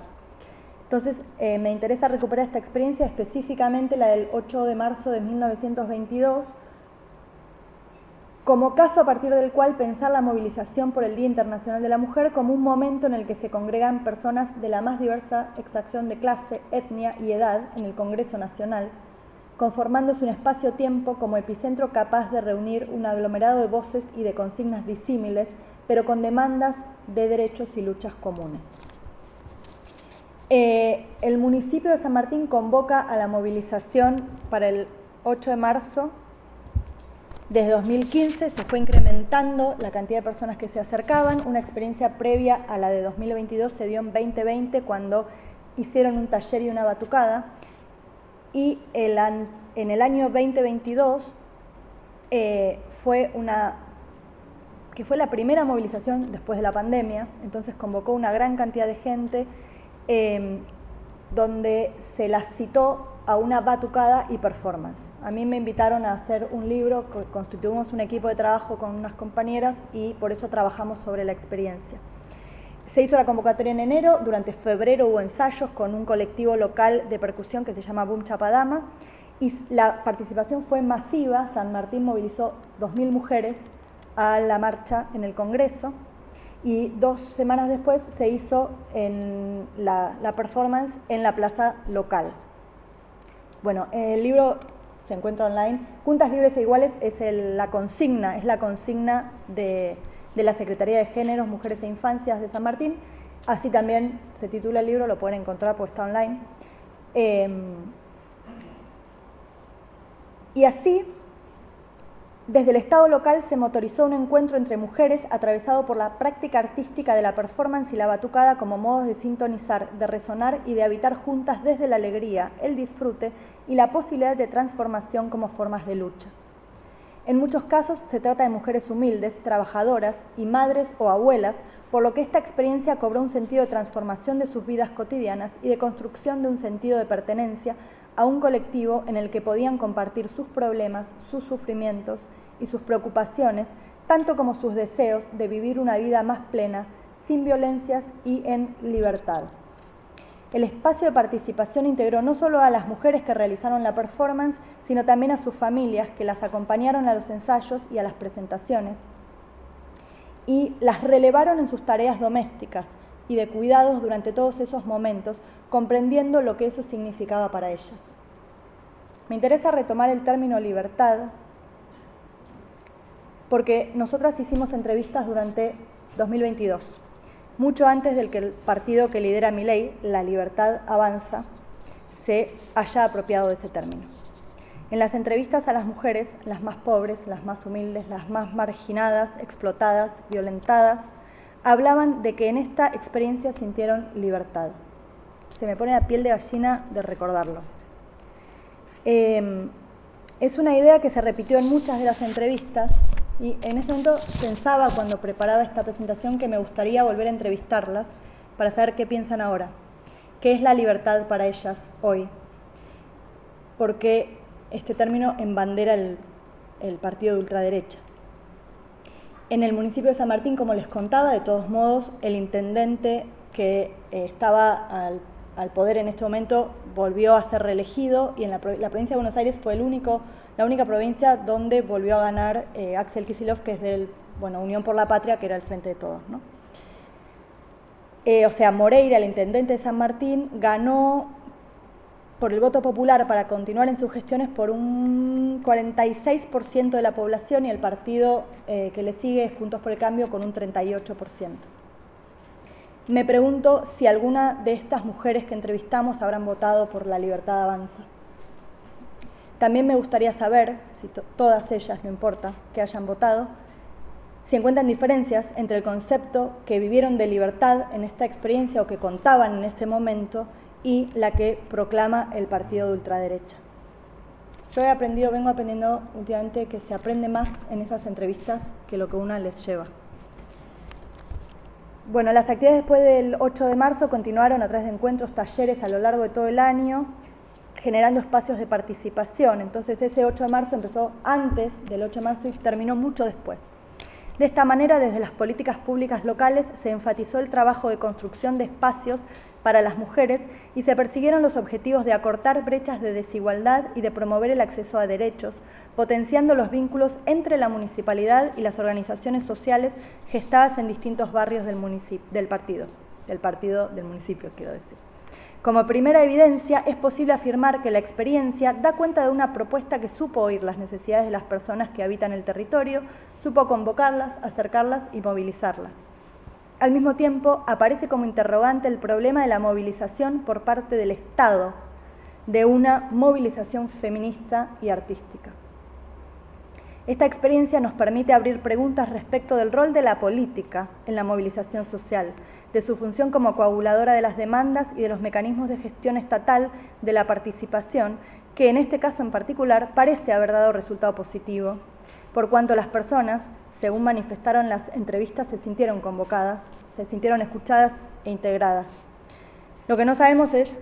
Entonces, me interesa recuperar esta experiencia, específicamente la del 8 de marzo de 1922, como caso a partir del cual pensar la movilización por el Día Internacional de la Mujer como un momento en el que se congregan personas de la más diversa extracción de clase, etnia y edad en el Congreso Nacional, conformándose un espacio-tiempo como epicentro capaz de reunir un aglomerado de voces y de consignas disímiles, pero con demandas de derechos y luchas comunes. El municipio de San Martín convoca a la movilización para el 8 de marzo. Desde 2015 se fue incrementando la cantidad de personas que se acercaban. Una experiencia previa a la de 2022 se dio en 2020 cuando hicieron un taller y una batucada. Y en el año 2022 fue la primera movilización después de la pandemia, entonces convocó una gran cantidad de gente donde se las citó a una batucada y performance. A mí me invitaron a hacer un libro, constituimos un equipo de trabajo con unas compañeras y por eso trabajamos sobre la experiencia. Se hizo la convocatoria en enero, durante febrero hubo ensayos con un colectivo local de percusión que se llama Boom Chapadama y la participación fue masiva. San Martín movilizó 2.000 mujeres a la marcha en el Congreso y 2 semanas después se hizo la performance en la plaza local. Bueno, el libro se encuentra online. Juntas Libres e Iguales es la consigna de la Secretaría de Géneros, Mujeres e Infancias de San Martín. Así también se titula el libro, lo pueden encontrar porque está online. Y así, desde el Estado local se motorizó un encuentro entre mujeres atravesado por la práctica artística de la performance y la batucada como modos de sintonizar, de resonar y de habitar juntas desde la alegría, el disfrute y la posibilidad de transformación como formas de lucha. En muchos casos se trata de mujeres humildes, trabajadoras y madres o abuelas, por lo que esta experiencia cobró un sentido de transformación de sus vidas cotidianas y de construcción de un sentido de pertenencia a un colectivo en el que podían compartir sus problemas, sus sufrimientos y sus preocupaciones, tanto como sus deseos de vivir una vida más plena, sin violencias y en libertad. El espacio de participación integró no solo a las mujeres que realizaron la performance, sino también a sus familias que las acompañaron a los ensayos y a las presentaciones y las relevaron en sus tareas domésticas y de cuidados durante todos esos momentos, comprendiendo lo que eso significaba para ellas. Me interesa retomar el término libertad porque nosotras hicimos entrevistas durante 2022, mucho antes del que el partido que lidera Milei, La Libertad Avanza, se haya apropiado de ese término. En las entrevistas a las mujeres, las más pobres, las más humildes, las más marginadas, explotadas, violentadas, hablaban de que en esta experiencia sintieron libertad. Se me pone la piel de gallina de recordarlo. Es una idea que se repitió en muchas de las entrevistas y en ese momento pensaba cuando preparaba esta presentación que me gustaría volver a entrevistarlas para saber qué piensan ahora, qué es la libertad para ellas hoy, porque este término embandera el partido de ultraderecha. En el municipio de San Martín, como les contaba, de todos modos, el intendente que estaba al poder en este momento volvió a ser reelegido y en la provincia de Buenos Aires fue la única provincia donde volvió a ganar Axel Kicillof, que es del Unión por la Patria, que era el Frente de Todos, ¿no? O sea, Moreira, el intendente de San Martín, ganó por el voto popular para continuar en sus gestiones por un 46% de la población y el partido que le sigue es Juntos por el Cambio con un 38%. Me pregunto si alguna de estas mujeres que entrevistamos habrán votado por La Libertad Avanza. También me gustaría saber, si todas ellas, no importa que hayan votado, si encuentran diferencias entre el concepto que vivieron de libertad en esta experiencia o que contaban en ese momento y la que proclama el partido de ultraderecha. Yo vengo aprendiendo últimamente que se aprende más en esas entrevistas que lo que una les lleva. Bueno, las actividades después del 8 de marzo continuaron a través de encuentros, talleres a lo largo de todo el año, generando espacios de participación. Entonces ese 8 de marzo empezó antes del 8 de marzo y terminó mucho después. De esta manera, desde las políticas públicas locales se enfatizó el trabajo de construcción de espacios para las mujeres y se persiguieron los objetivos de acortar brechas de desigualdad y de promover el acceso a derechos, potenciando los vínculos entre la municipalidad y las organizaciones sociales gestadas en distintos barrios del municipio, quiero decir. Como primera evidencia, es posible afirmar que la experiencia da cuenta de una propuesta que supo oír las necesidades de las personas que habitan el territorio, supo convocarlas, acercarlas y movilizarlas. Al mismo tiempo, aparece como interrogante el problema de la movilización por parte del Estado, de una movilización feminista y artística. Esta experiencia nos permite abrir preguntas respecto del rol de la política en la movilización social, de su función como coaguladora de las demandas y de los mecanismos de gestión estatal de la participación, que en este caso en particular parece haber dado resultado positivo, por cuanto las personas, según manifestaron las entrevistas, se sintieron convocadas, se sintieron escuchadas e integradas. Lo que no sabemos es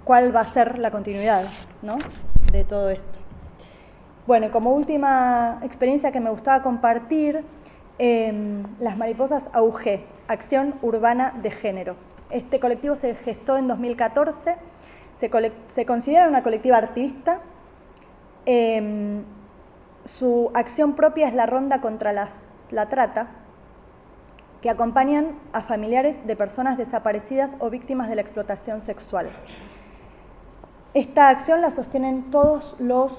cuál va a ser la continuidad, ¿no?, de todo esto. Bueno, y como última experiencia que me gustaba compartir, las mariposas AUG, Acción Urbana de Género. Este colectivo se gestó en 2014, se considera una colectiva artista. Su acción propia es la ronda contra la trata, que acompañan a familiares de personas desaparecidas o víctimas de la explotación sexual. Esta acción la sostienen todos los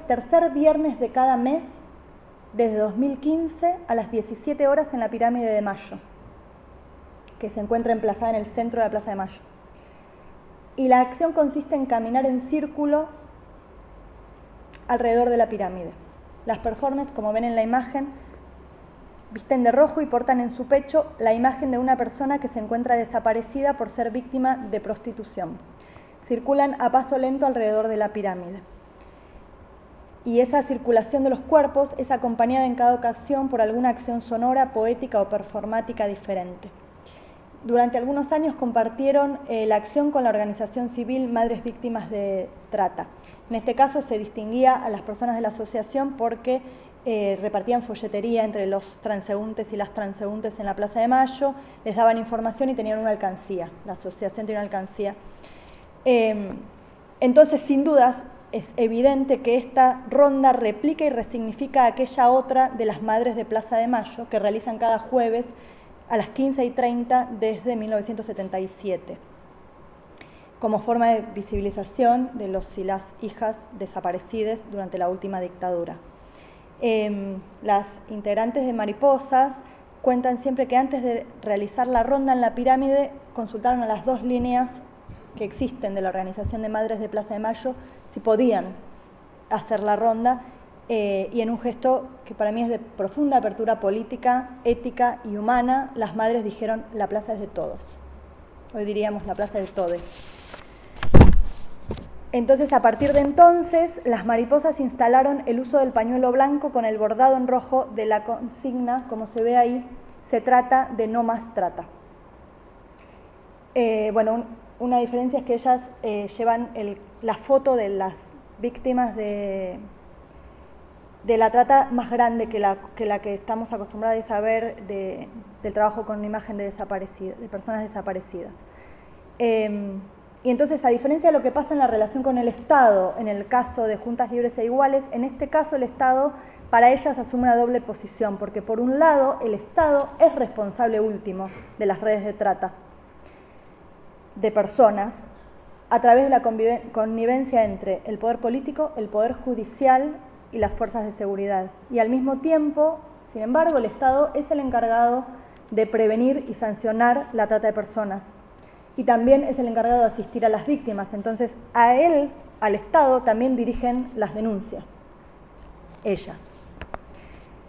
tercer viernes de cada mes, desde 2015 a las 17 horas en la Pirámide de Mayo, que se encuentra emplazada en el centro de la Plaza de Mayo. Y la acción consiste en caminar en círculo alrededor de la pirámide. Las performances, como ven en la imagen, visten de rojo y portan en su pecho la imagen de una persona que se encuentra desaparecida por ser víctima de prostitución. Circulan a paso lento alrededor de la pirámide. Y esa circulación de los cuerpos es acompañada en cada ocasión por alguna acción sonora, poética o performática diferente. Durante algunos años compartieron la acción con la organización civil Madres Víctimas de Trata. En este caso se distinguía a las personas de la asociación porque repartían folletería entre los transeúntes y las transeúntes en la Plaza de Mayo, les daban información y tenían una alcancía. La asociación tenía una alcancía. Entonces, sin dudas, es evidente que esta ronda replica y resignifica aquella otra de las Madres de Plaza de Mayo que realizan cada jueves a las 15:30 desde 1977, como forma de visibilización de los y las hijas desaparecidas durante la última dictadura. Las integrantes de Mariposas cuentan siempre que antes de realizar la ronda en la pirámide consultaron a las dos líneas que existen de la Organización de Madres de Plaza de Mayo si podían hacer la ronda y en un gesto que para mí es de profunda apertura política, ética y humana, las madres dijeron: la plaza es de todos. Hoy diríamos la plaza de todes. Entonces, a partir de entonces, las mariposas instalaron el uso del pañuelo blanco con el bordado en rojo de la consigna, como se ve ahí: se trata de no más trata. Una diferencia es que ellas llevan la foto de las víctimas de la trata más grande que la que estamos acostumbrados a ver del trabajo con imagen de personas desaparecidas. Y entonces, a diferencia de lo que pasa en la relación con el Estado, en el caso de Juntas Libres e Iguales, en este caso el Estado, para ellas, asume una doble posición, porque por un lado el Estado es responsable último de las redes de trata de personas a través de la connivencia entre el poder político, el poder judicial y las fuerzas de seguridad. Y al mismo tiempo, sin embargo, el Estado es el encargado de prevenir y sancionar la trata de personas. Y también es el encargado de asistir a las víctimas. Entonces, al Estado, también dirigen las denuncias, ellas.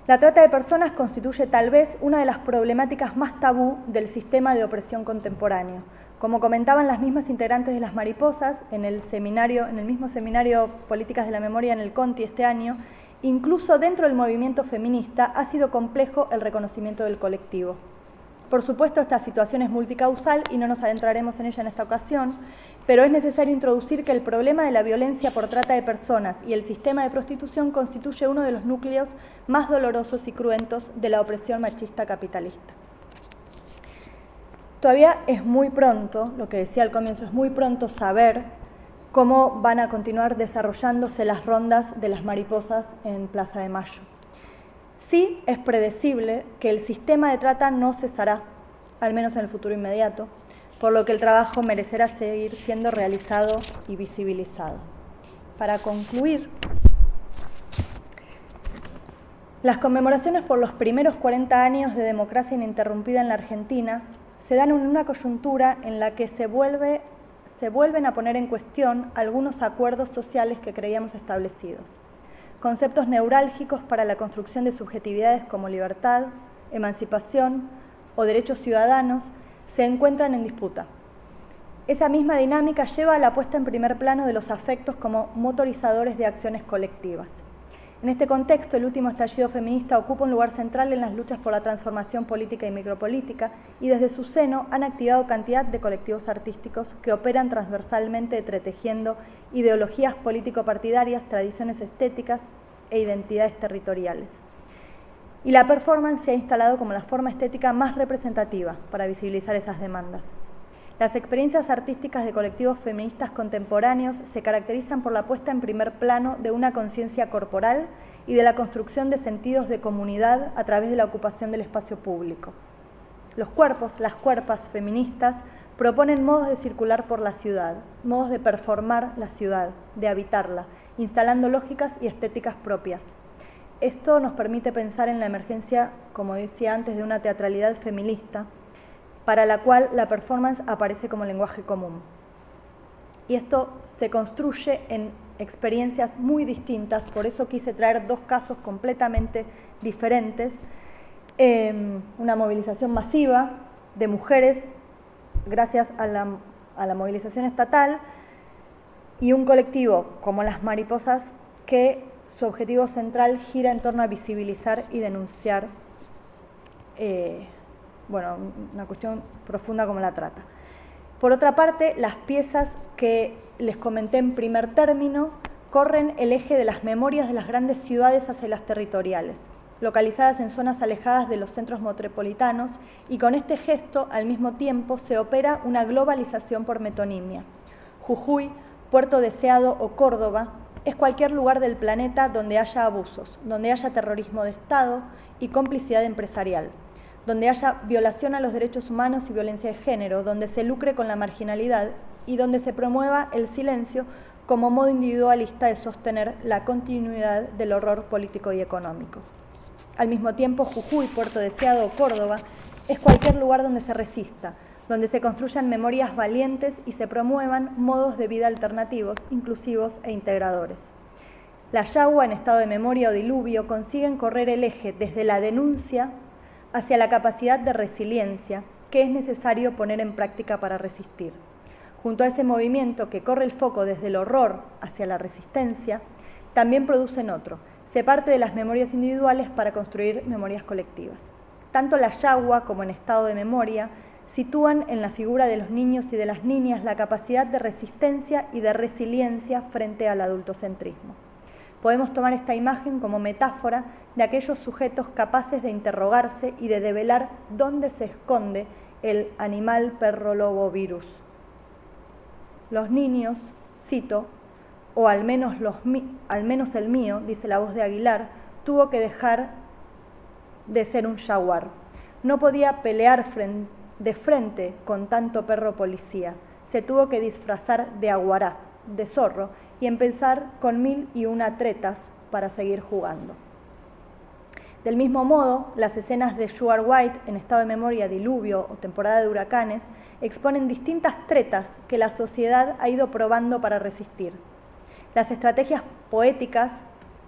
La trata de personas constituye tal vez una de las problemáticas más tabú del sistema de opresión contemporáneo. Como comentaban las mismas integrantes de las mariposas en el mismo seminario Políticas de la Memoria en el Conti este año, incluso dentro del movimiento feminista ha sido complejo el reconocimiento del colectivo. Por supuesto, esta situación es multicausal y no nos adentraremos en ella en esta ocasión, pero es necesario introducir que el problema de la violencia por trata de personas y el sistema de prostitución constituye uno de los núcleos más dolorosos y cruentos de la opresión machista capitalista. Todavía es muy pronto, lo que decía al comienzo, es muy pronto saber cómo van a continuar desarrollándose las rondas de las mariposas en Plaza de Mayo. Sí es predecible que el sistema de trata no cesará, al menos en el futuro inmediato, por lo que el trabajo merecerá seguir siendo realizado y visibilizado. Para concluir, las conmemoraciones por los primeros 40 años de democracia ininterrumpida en la Argentina se dan en una coyuntura en la que se vuelven a poner en cuestión algunos acuerdos sociales que creíamos establecidos. Conceptos neurálgicos para la construcción de subjetividades como libertad, emancipación o derechos ciudadanos se encuentran en disputa. Esa misma dinámica lleva a la puesta en primer plano de los afectos como motorizadores de acciones colectivas. En este contexto, el último estallido feminista ocupa un lugar central en las luchas por la transformación política y micropolítica, y desde su seno han activado cantidad de colectivos artísticos que operan transversalmente entretejiendo ideologías político-partidarias, tradiciones estéticas e identidades territoriales. Y la performance se ha instalado como la forma estética más representativa para visibilizar esas demandas. Las experiencias artísticas de colectivos feministas contemporáneos se caracterizan por la puesta en primer plano de una conciencia corporal y de la construcción de sentidos de comunidad a través de la ocupación del espacio público. Los cuerpos, las cuerpas feministas, proponen modos de circular por la ciudad, modos de performar la ciudad, de habitarla, instalando lógicas y estéticas propias. Esto nos permite pensar en la emergencia, como decía antes, de una teatralidad feminista, para la cual la performance aparece como lenguaje común. Y esto se construye en experiencias muy distintas, por eso quise traer dos casos completamente diferentes. Una movilización masiva de mujeres gracias a la movilización estatal, y un colectivo como las mariposas que su objetivo central gira en torno a visibilizar y denunciar una cuestión profunda como la trata. Por otra parte, las piezas que les comenté en primer término corren el eje de las memorias de las grandes ciudades hacia las territoriales, localizadas en zonas alejadas de los centros metropolitanos, y con este gesto, al mismo tiempo, se opera una globalización por metonimia. Jujuy, Puerto Deseado o Córdoba es cualquier lugar del planeta donde haya abusos, donde haya terrorismo de Estado y complicidad empresarial, donde haya violación a los derechos humanos y violencia de género, donde se lucre con la marginalidad y donde se promueva el silencio como modo individualista de sostener la continuidad del horror político y económico. Al mismo tiempo, Jujuy, Puerto Deseado o Córdoba es cualquier lugar donde se resista, donde se construyan memorias valientes y se promuevan modos de vida alternativos, inclusivos e integradores. La yagua en estado de memoria o diluvio consiguen correr el eje desde la denuncia hacia la capacidad de resiliencia que es necesario poner en práctica para resistir. Junto a ese movimiento que corre el foco desde el horror hacia la resistencia, también producen otro. Se parte de las memorias individuales para construir memorias colectivas. Tanto la yagua como en estado de memoria sitúan en la figura de los niños y de las niñas la capacidad de resistencia y de resiliencia frente al adultocentrismo. Podemos tomar esta imagen como metáfora de aquellos sujetos capaces de interrogarse y de develar dónde se esconde el animal perro-lobo virus. Los niños, cito, o al menos el mío, dice la voz de Aguilar, tuvo que dejar de ser un jaguar. No podía pelear de frente con tanto perro policía. Se tuvo que disfrazar de aguará, de zorro, y empezar con 1001 tretas para seguir jugando. Del mismo modo, las escenas de Stuart White en estado de memoria, diluvio o temporada de huracanes exponen distintas tretas que la sociedad ha ido probando para resistir. Las estrategias poéticas,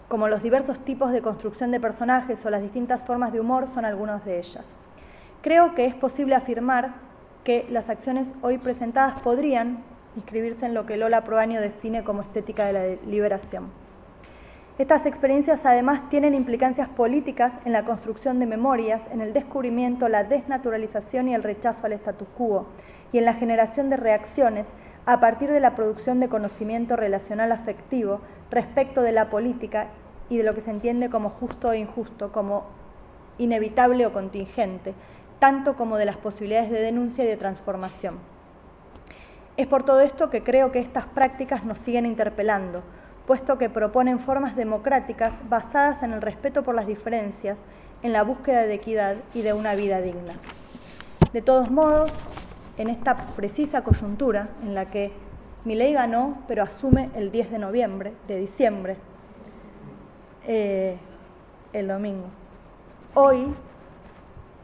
como los diversos tipos de construcción de personajes o las distintas formas de humor, son algunas de ellas. Creo que es posible afirmar que las acciones hoy presentadas podrían inscribirse en lo que Lola Proaño define como estética de la liberación. Estas experiencias además tienen implicancias políticas en la construcción de memorias, en el descubrimiento, la desnaturalización y el rechazo al status quo, y en la generación de reacciones a partir de la producción de conocimiento relacional afectivo respecto de la política y de lo que se entiende como justo o injusto, como inevitable o contingente, tanto como de las posibilidades de denuncia y de transformación. Es por todo esto que creo que estas prácticas nos siguen interpelando, puesto que proponen formas democráticas basadas en el respeto por las diferencias, en la búsqueda de equidad y de una vida digna. De todos modos, en esta precisa coyuntura en la que Milei ganó, pero asume el 10 de diciembre, el domingo, hoy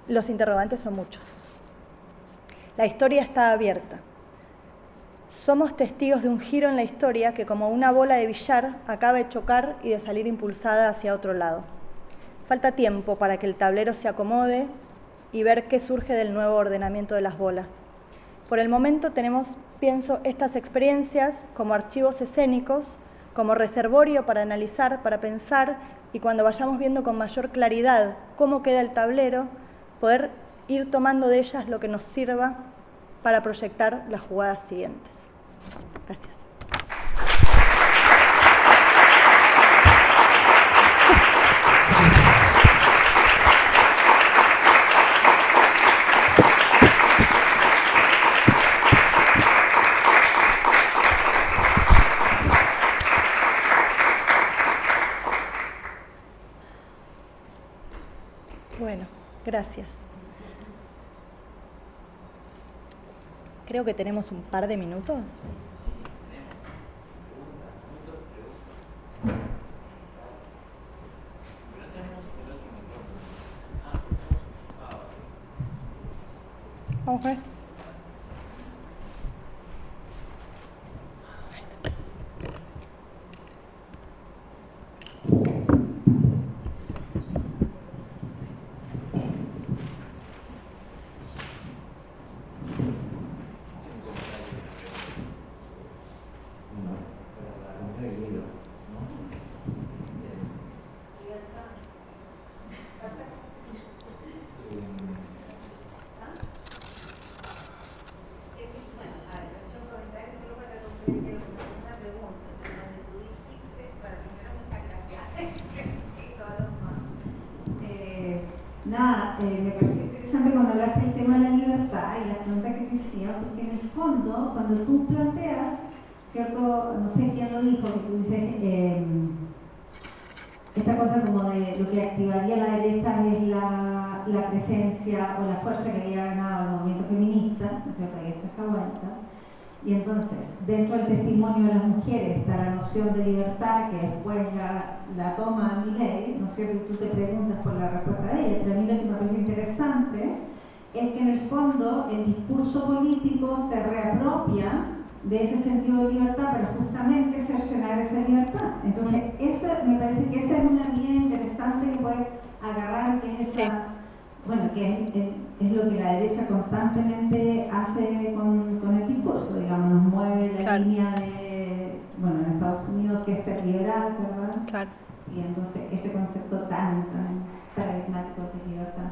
los interrogantes son muchos. La historia está abierta. Somos testigos de un giro en la historia que, como una bola de billar, acaba de chocar y de salir impulsada hacia otro lado. Falta tiempo para que el tablero se acomode y ver qué surge del nuevo ordenamiento de las bolas. Por el momento tenemos, pienso, estas experiencias como archivos escénicos, como reservorio para analizar, para pensar, y cuando vayamos viendo con mayor claridad cómo queda el tablero, poder ir tomando de ellas lo que nos sirva para proyectar las jugadas siguientes. Gracias. Bueno, gracias. Creo que tenemos un par de minutos. Vamos con esto. Me pareció interesante cuando hablaste del tema de la libertad y la pregunta que te hacía, porque en el fondo, cuando tú planteas, ¿cierto? No sé quién lo dijo, que tú dices, esta cosa como de lo que activaría la derecha es la presencia o la fuerza que había ganado el movimiento feminista, ¿no es cierto? Ahí está esa vuelta. Y entonces, dentro del testimonio de las mujeres está la noción de libertad que después la toma Milei, ¿no es cierto? Y tú te preguntas por la respuesta de ella, pero a mí lo que me parece interesante es que en el fondo el discurso político se reapropia de ese sentido de libertad, pero justamente cercenar esa libertad. Entonces, me parece que esa es una vía interesante que puede agarrar en esa, Sí. bueno, que es lo que la derecha constantemente hace con el discurso, digamos, nos mueve la Claro. línea de, bueno, en Estados Unidos, que es ser liberal, ¿verdad? Claro. Y entonces ese concepto tan paradigmático de libertad.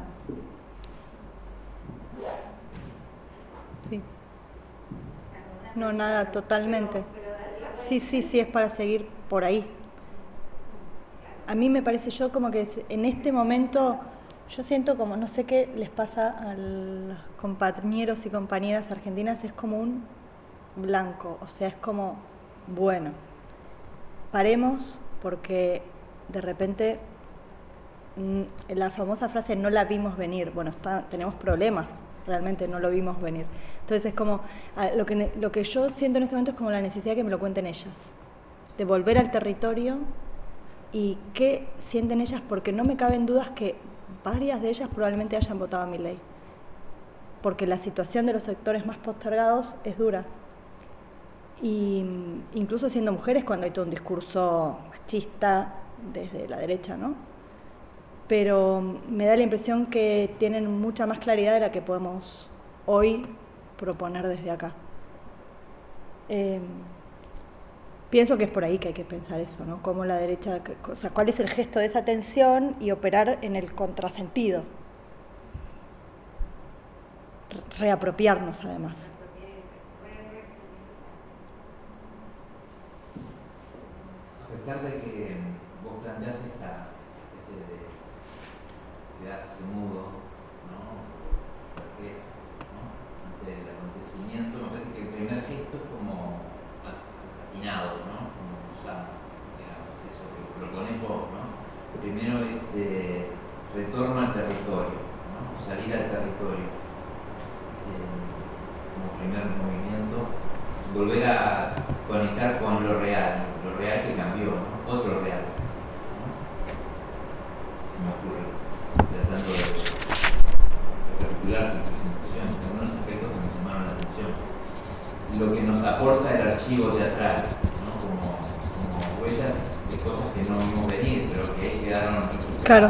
Sí. No, nada, totalmente. Sí, es para seguir por ahí. A mí me parece yo como que en este momento, yo siento como, no sé qué les pasa a los compañeros y compañeras argentinas, es como un blanco, o sea, es como, bueno, paremos porque de repente la famosa frase no la vimos venir, bueno, tenemos problemas, realmente no lo vimos venir. Entonces es como, lo que yo siento en este momento es como la necesidad de que me lo cuenten ellas, de volver al territorio y qué sienten ellas, porque no me caben dudas que varias de ellas probablemente hayan votado a Milei, porque la situación de los sectores más postergados es dura. Y incluso siendo mujeres, cuando hay todo un discurso machista desde la derecha, ¿no? Pero me da la impresión que tienen mucha más claridad de la que podemos hoy proponer desde acá. Pienso que es por ahí que hay que pensar eso, ¿no? Cómo la derecha, o sea, cuál es el gesto de esa tensión y operar en el contrasentido. Reapropiarnos, además. A pesar de que vos planteás esta especie de quedarse mudo, ¿no? Porque, ¿no? Ante el acontecimiento, me parece que el primer gesto es como atinado, ¿no? Como usar, digamos, eso que propones vos, ¿no? Primero retorno al territorio, ¿no? Salir al territorio. Como primer movimiento, volver a conectar con lo real que cambió, ¿no? Otro real, ¿no? Se me ocurre, tratando de recapitular mi presentación, algunos aspectos que me llamaron la atención. Lo que nos aporta el archivo teatral, ¿no? Como huellas de cosas que no vimos venir, pero que ahí quedaron registradas. Claro,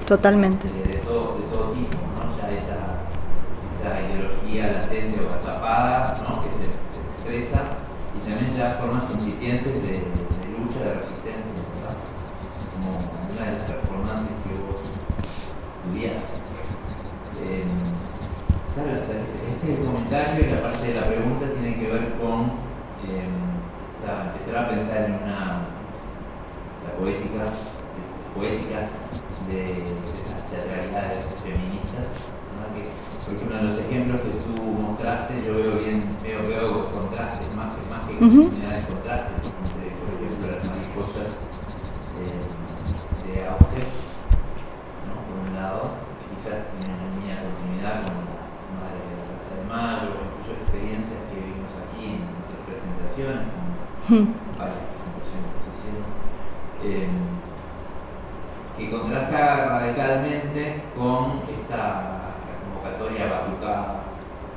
totalmente. De todo tipo, ¿no? Ya esa ideología latente o gazapada, ¿no? Que se expresa, y también ya formas incipientes de lucha, de resistencia, ¿verdad? Como una de las performances que vos estudiás. Este comentario y la parte de la pregunta tiene que ver con empezar a pensar en la poéticas de esas teatralidades feministas, ¿no? Que, por ejemplo, en los ejemplos que tú mostraste, yo veo contrastes, más que continuidades, contrastes, entre, por ejemplo, las mariposas de auge, ¿no? Por un lado, quizás tienen una línea de continuidad con las madres de la Plaza de Mayo, incluso experiencias que vimos aquí en otras presentaciones, varias presentaciones que se hicieron, que contrasta radicalmente con esta convocatoria batucada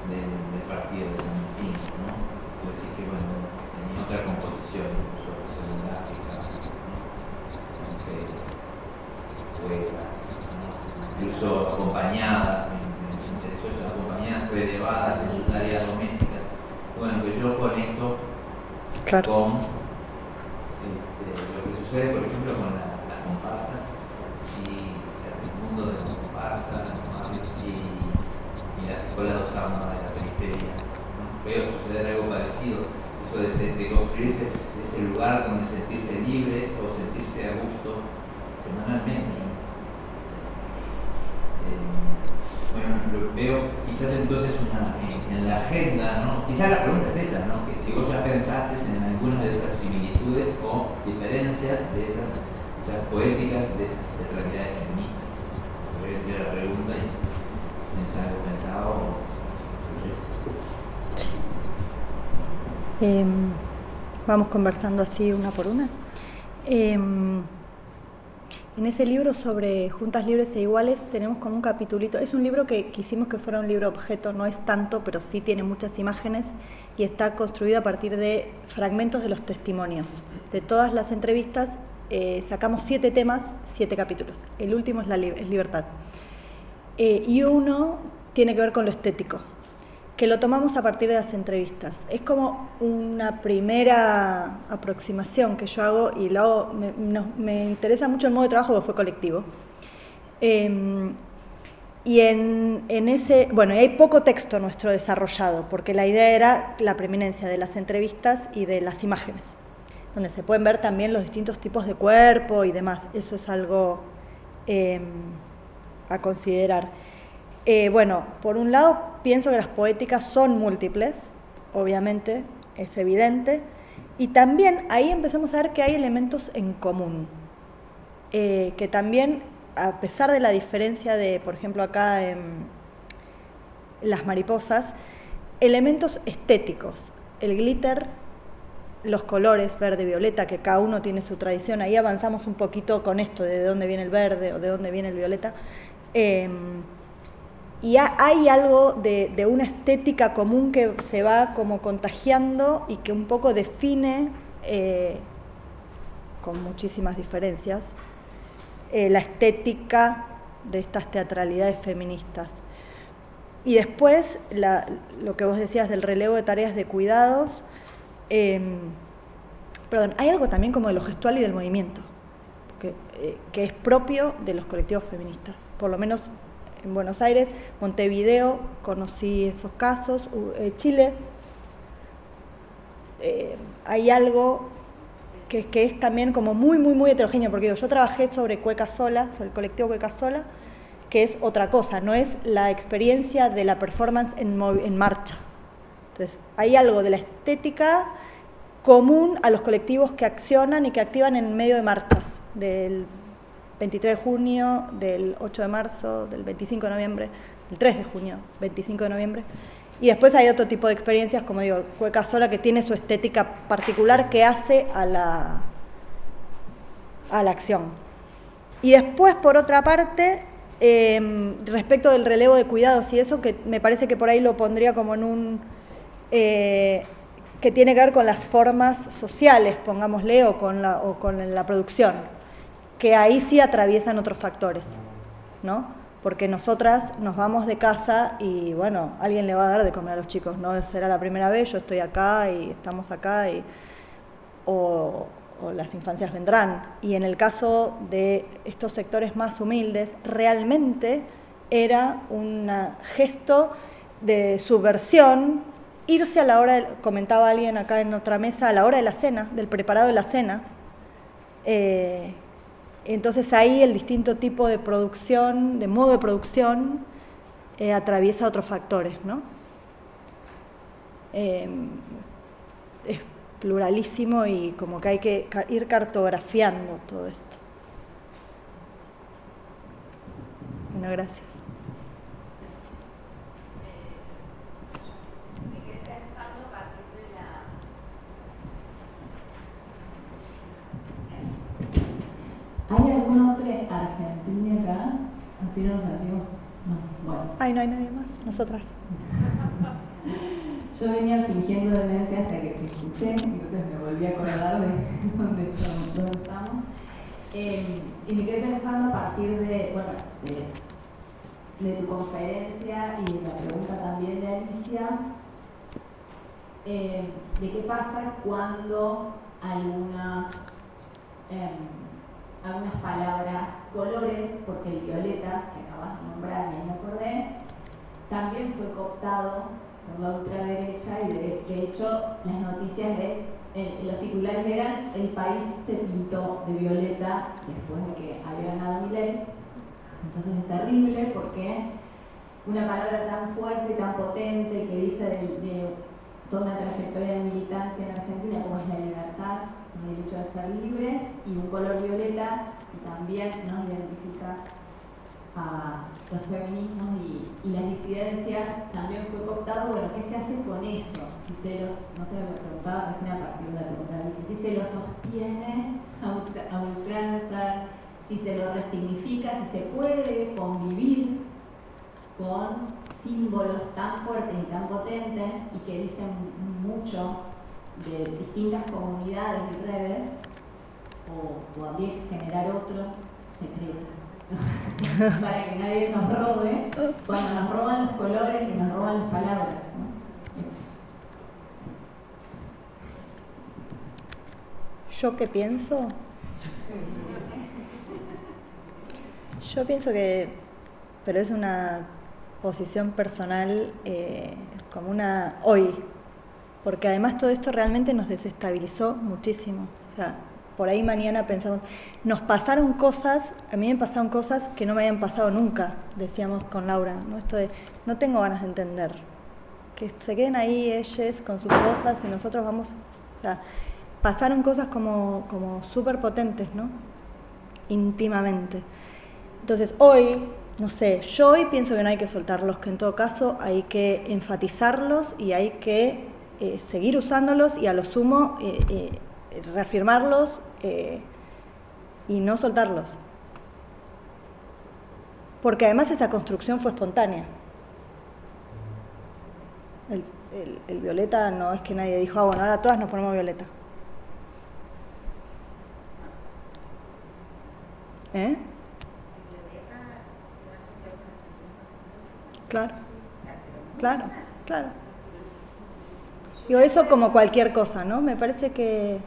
del partido de San Martín, ¿no? Quiero decir que, bueno, tenía otra composición, incluso secundárica, ¿no? Mujeres, poetas, ¿no? Incluso acompañadas, me interesó eso, acompañadas, relevadas en sus tareas domésticas. Bueno, que yo conecto con lo que sucede, por ejemplo, con las comparsas. Y el mundo de las comparsas, y las escuelas de samba de la periferia, ¿no? Veo suceder algo parecido, eso de construir ese lugar donde sentirse libres o sentirse a gusto semanalmente, ¿no? Bueno, lo veo quizás entonces en la agenda, ¿no? Quizás la pregunta es esa, ¿no? Que si vos ya pensaste en algunas de esas similitudes o diferencias de esas poéticas, de esas teatralidades feministas. Voy a tirar la pregunta y si tienes algo pensado Vamos conversando así una por una. En ese libro sobre Juntas Libres e Iguales tenemos como un capitulito, es un libro que quisimos que fuera un libro objeto, no es tanto, pero sí tiene muchas imágenes, y está construido a partir de fragmentos de los testimonios. De todas las entrevistas sacamos 7 temas, 7 capítulos. El último es libertad. Y uno tiene que ver con lo estético, que lo tomamos a partir de las entrevistas. Es como una primera aproximación que yo hago y lo hago, me interesa mucho el modo de trabajo porque fue colectivo. Y en ese, bueno, y hay poco texto nuestro desarrollado, porque la idea era la preeminencia de las entrevistas y de las imágenes, donde se pueden ver también los distintos tipos de cuerpo y demás. Eso es algo a considerar. Bueno, por un lado pienso que las poéticas son múltiples, obviamente, es evidente, y también ahí empezamos a ver que hay elementos en común, que también, a pesar de la diferencia de, por ejemplo, acá en las mariposas, elementos estéticos, el glitter, los colores verde, violeta, que cada uno tiene su tradición, ahí avanzamos un poquito con esto de dónde viene el verde o de dónde viene el violeta, y hay algo de una estética común que se va como contagiando y que un poco define, con muchísimas diferencias, la estética de estas teatralidades feministas. Y después, lo que vos decías del relevo de tareas de cuidados, hay algo también como de lo gestual y del movimiento, que es propio de los colectivos feministas, por lo menos en Buenos Aires, Montevideo, conocí esos casos, Chile, hay algo que es también como muy heterogéneo, porque yo trabajé sobre Cueca Sola, sobre el colectivo Cueca Sola, que es otra cosa, no es la experiencia de la performance en marcha. Entonces, hay algo de la estética común a los colectivos que accionan y que activan en medio de marchas, del 23 de junio, del 8 de marzo, del 25 de noviembre, del 3 de junio, 25 de noviembre. Y después hay otro tipo de experiencias, como digo, Cueca Sola, que tiene su estética particular que hace a la acción. Y después, por otra parte, respecto del relevo de cuidados y eso, que me parece que por ahí lo pondría como en un... que tiene que ver con las formas sociales, pongámosle, o con la producción, que ahí sí atraviesan otros factores, ¿no? Porque nosotras nos vamos de casa y, bueno, alguien le va a dar de comer a los chicos, no será la primera vez, yo estoy acá y estamos acá, o las infancias vendrán. Y en el caso de estos sectores más humildes, realmente era un gesto de subversión, irse a la hora, comentaba alguien acá en otra mesa, a la hora de la cena, del preparado de la cena. Entonces ahí el distinto tipo de producción, de modo de producción, atraviesa otros factores, ¿no? Es pluralísimo y como que hay que ir cartografiando todo esto. Bueno, gracias. ¿Hay algún otro argentino acá? ¿Han sido los amigos? No, bueno. Ay, no hay nadie más, nosotras. Yo venía fingiendo demencia hasta que te escuché, entonces me volví a acordar de dónde estamos. Y me quedé pensando a partir de, bueno, de tu conferencia y de la pregunta también de Alicia, de qué pasa cuando algunas palabras, colores, porque el violeta, que acabas de nombrar y ahí me acordé, también fue cooptado por la ultraderecha y de hecho las noticias los titulares eran: el país se pintó de violeta después de que había ganado Milei. Entonces es terrible porque una palabra tan fuerte y tan potente que dice de toda una trayectoria de militancia en Argentina como es la libertad, el derecho a ser libres, y un color violeta que también nos identifica a los feminismos y las disidencias, también fue cooptado. Bueno, ¿qué se hace con eso? No sé, me preguntaba recién a partir de la pregunta, si se lo sostiene a ultranza, si se lo resignifica, si se puede convivir con símbolos tan fuertes y tan potentes y que dicen mucho de distintas comunidades y redes, o habría que generar otros secretos para que nadie nos robe cuando nos roban los colores y nos roban las palabras, ¿no? Eso. ¿Yo qué pienso? Yo pienso que, pero es una posición personal como una hoy, porque además todo esto realmente nos desestabilizó muchísimo. O sea, por ahí mañana pensamos, nos pasaron cosas, a mí me pasaron cosas que no me habían pasado nunca, decíamos con Laura, ¿no? Esto de, no tengo ganas de entender, que se queden ahí ellos con sus cosas y nosotros vamos, o sea, pasaron cosas como súper potentes, ¿no? Íntimamente. Entonces hoy, no sé, yo hoy pienso que no hay que soltarlos, que en todo caso hay que enfatizarlos y hay que seguir usándolos y a lo sumo reafirmarlos y no soltarlos. Porque además esa construcción fue espontánea. El violeta no es que nadie dijo, bueno, ahora todas nos ponemos violeta. ¿Eh? Claro. Digo, eso como cualquier cosa, ¿no? Me parece que,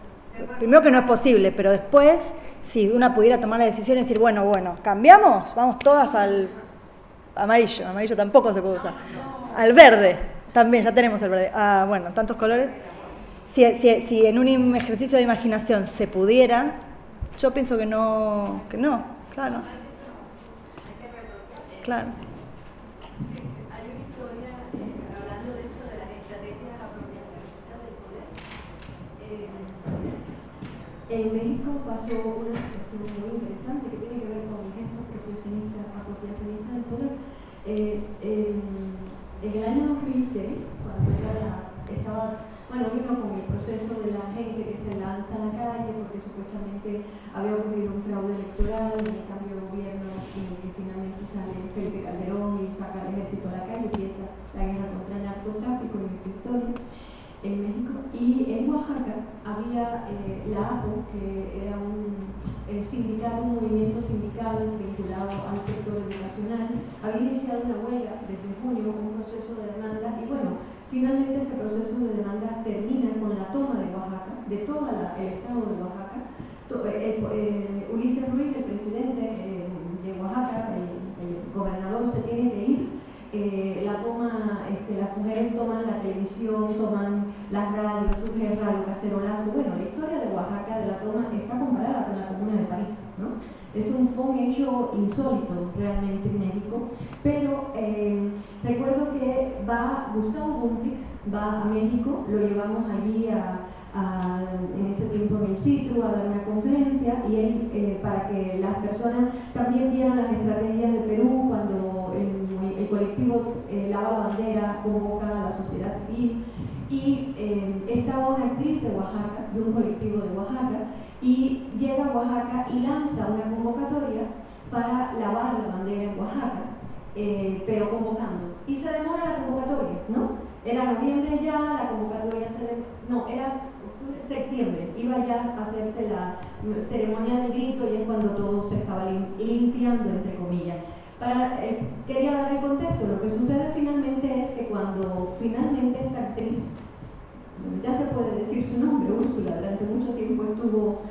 primero que no es posible, pero después, si una pudiera tomar la decisión y decir, bueno, cambiamos, vamos todas al amarillo tampoco se puede usar, al verde, también, ya tenemos el verde, bueno, tantos colores. Si en un ejercicio de imaginación se pudiera, yo pienso que no, claro. Hay una historia hablando de esto de las estrategias apropiacionistas del poder. En México pasó una situación muy interesante que tiene que ver con estos apropiacionistas del poder. En el año 2006, cuando vino con el proceso de la gente que se lanza a la calle porque supuestamente había ocurrido un fraude electoral y el cambio de gobierno y que finalmente sale Felipe Calderón y saca el ejército a la calle y empieza la guerra contra el narcotráfico en esta historia en México. Y en Oaxaca había la APO, que era un movimiento sindical vinculado al sector educacional, había iniciado una huelga desde junio, un proceso de demanda, y bueno, finalmente ese proceso de demanda termina con la toma de Oaxaca, de todo el estado de Oaxaca. Ulises Ruiz, el presidente de Oaxaca, el gobernador, se tiene que ir. Las mujeres toman la televisión, toman las radios, surge el radio cacerolazo. Bueno, la historia de Oaxaca, de la toma, está comparada con la Comuna de París, ¿no? Fue un hecho insólito realmente en México, pero recuerdo que Gustavo Buntix va a México, lo llevamos allí en ese tiempo en el Citru a dar una conferencia, y él, para que las personas también vieran las estrategias de Perú cuando el colectivo Lava la Bandera convoca a la sociedad civil, y estaba una actriz de Oaxaca, de un colectivo de Oaxaca, y llega a Oaxaca y lanza una convocatoria para lavar la bandera en Oaxaca, pero convocando. Y se demora la convocatoria, ¿no? Era noviembre ya, la convocatoria era septiembre, iba ya a hacerse la ceremonia del grito, y es cuando todo se estaba limpiando, entre comillas. Quería dar el contexto. Lo que sucede finalmente es que cuando finalmente esta actriz, ya se puede decir su nombre, Úrsula, durante mucho tiempo estuvo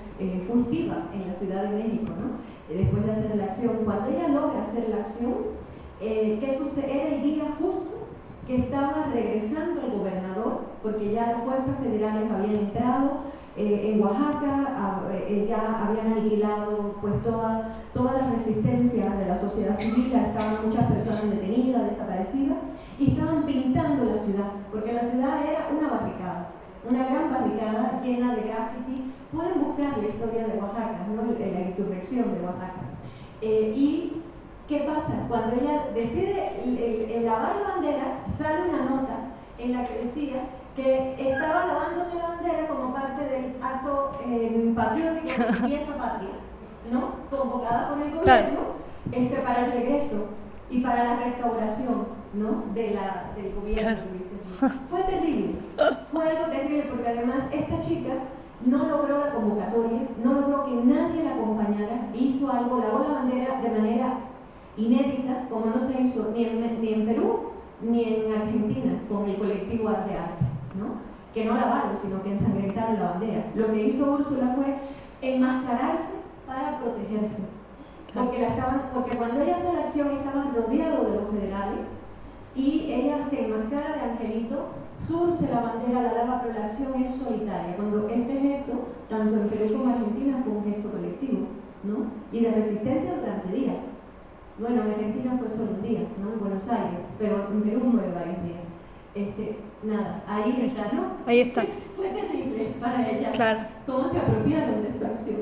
furtiva en la Ciudad de México, ¿no? Después de hacer la acción, cuando ella logra hacer la acción, ¿qué sucede? Era el día justo que estaba regresando el gobernador, porque ya las fuerzas federales habían entrado en Oaxaca, ya habían aniquilado pues toda la resistencia de la sociedad civil, estaban muchas personas detenidas, desaparecidas, y estaban pintando la ciudad, porque la ciudad era una barricada, una gran barricada llena de graffiti. Pueden buscar la historia de Oaxaca, ¿no? La insurrección de Oaxaca. Y ¿qué pasa? Cuando ella decide lavar la bandera, sale una nota en la que decía que estaba lavándose la bandera como parte del acto patriótico de limpieza patria, ¿no? Convocada por el gobierno para el regreso. y para la restauración, ¿no?, del gobierno. Fue terrible, fue algo terrible porque además esta chica no logró la convocatoria, no logró que nadie la acompañara, hizo algo, lavó la bandera de manera inédita, como no se hizo ni en Perú ni en Argentina con el colectivo Arte Arte, ¿no?, que no lavaron, sino que ensangrentaron la bandera. Lo que hizo Úrsula fue enmascararse para protegerse, porque cuando ella hace la acción estaba rodeado de los federales y ella se enmascara de angelito, surce la bandera, la lava, pero la acción es solitaria. Cuando este gesto, tanto en Perú como en Argentina, fue un gesto colectivo, ¿no?, y de resistencia durante días. Bueno, en Argentina fue solo un día, ¿no?, en Buenos Aires, pero en Perú fue varios días. Nada, ahí está, ¿no? Ahí está. Fue terrible para ella. Claro. Cómo se apropiaron de su acción.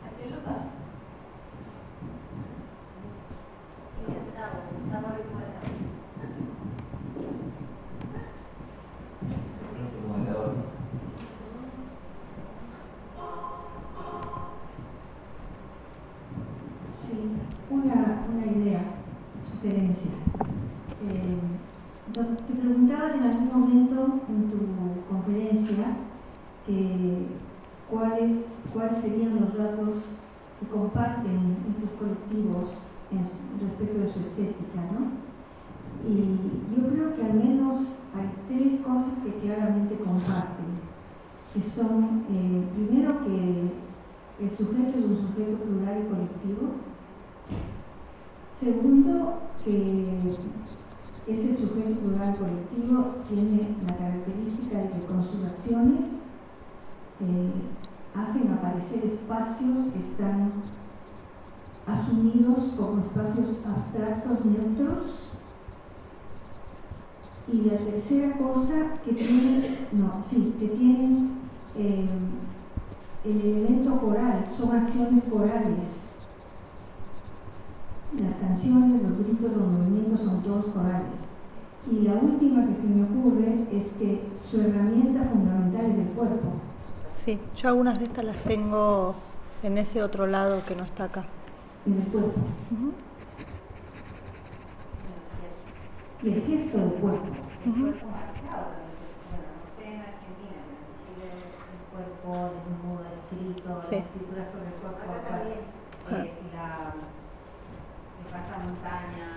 ¿A quién lo pasa? Sí, una idea, sugerencia. Te preguntaba en algún momento en tu conferencia cuáles serían los rasgos que comparten estos colectivos respecto de su estética, ¿no? Y yo creo que al menos hay tres cosas que claramente comparten, que son, primero, que el sujeto es un sujeto plural y colectivo. Segundo, que ese sujeto plural colectivo tiene la característica de que con sus acciones hacen aparecer espacios que están asumidos como espacios abstractos, neutros. Y la tercera cosa, que tienen el elemento coral, son acciones corales. Las canciones, los gritos, los movimientos son todos corales. Y la última que se me ocurre es que su herramienta fundamental es el cuerpo. Sí, yo algunas de estas las tengo en ese otro lado que no está acá. En el cuerpo. Y el gesto del cuerpo. El cuerpo marcado. Bueno, no sé en Argentina, en Chile el cuerpo desnudo, escrito, sí, la escritura sobre el cuerpo. Acá también. El pasamontaña,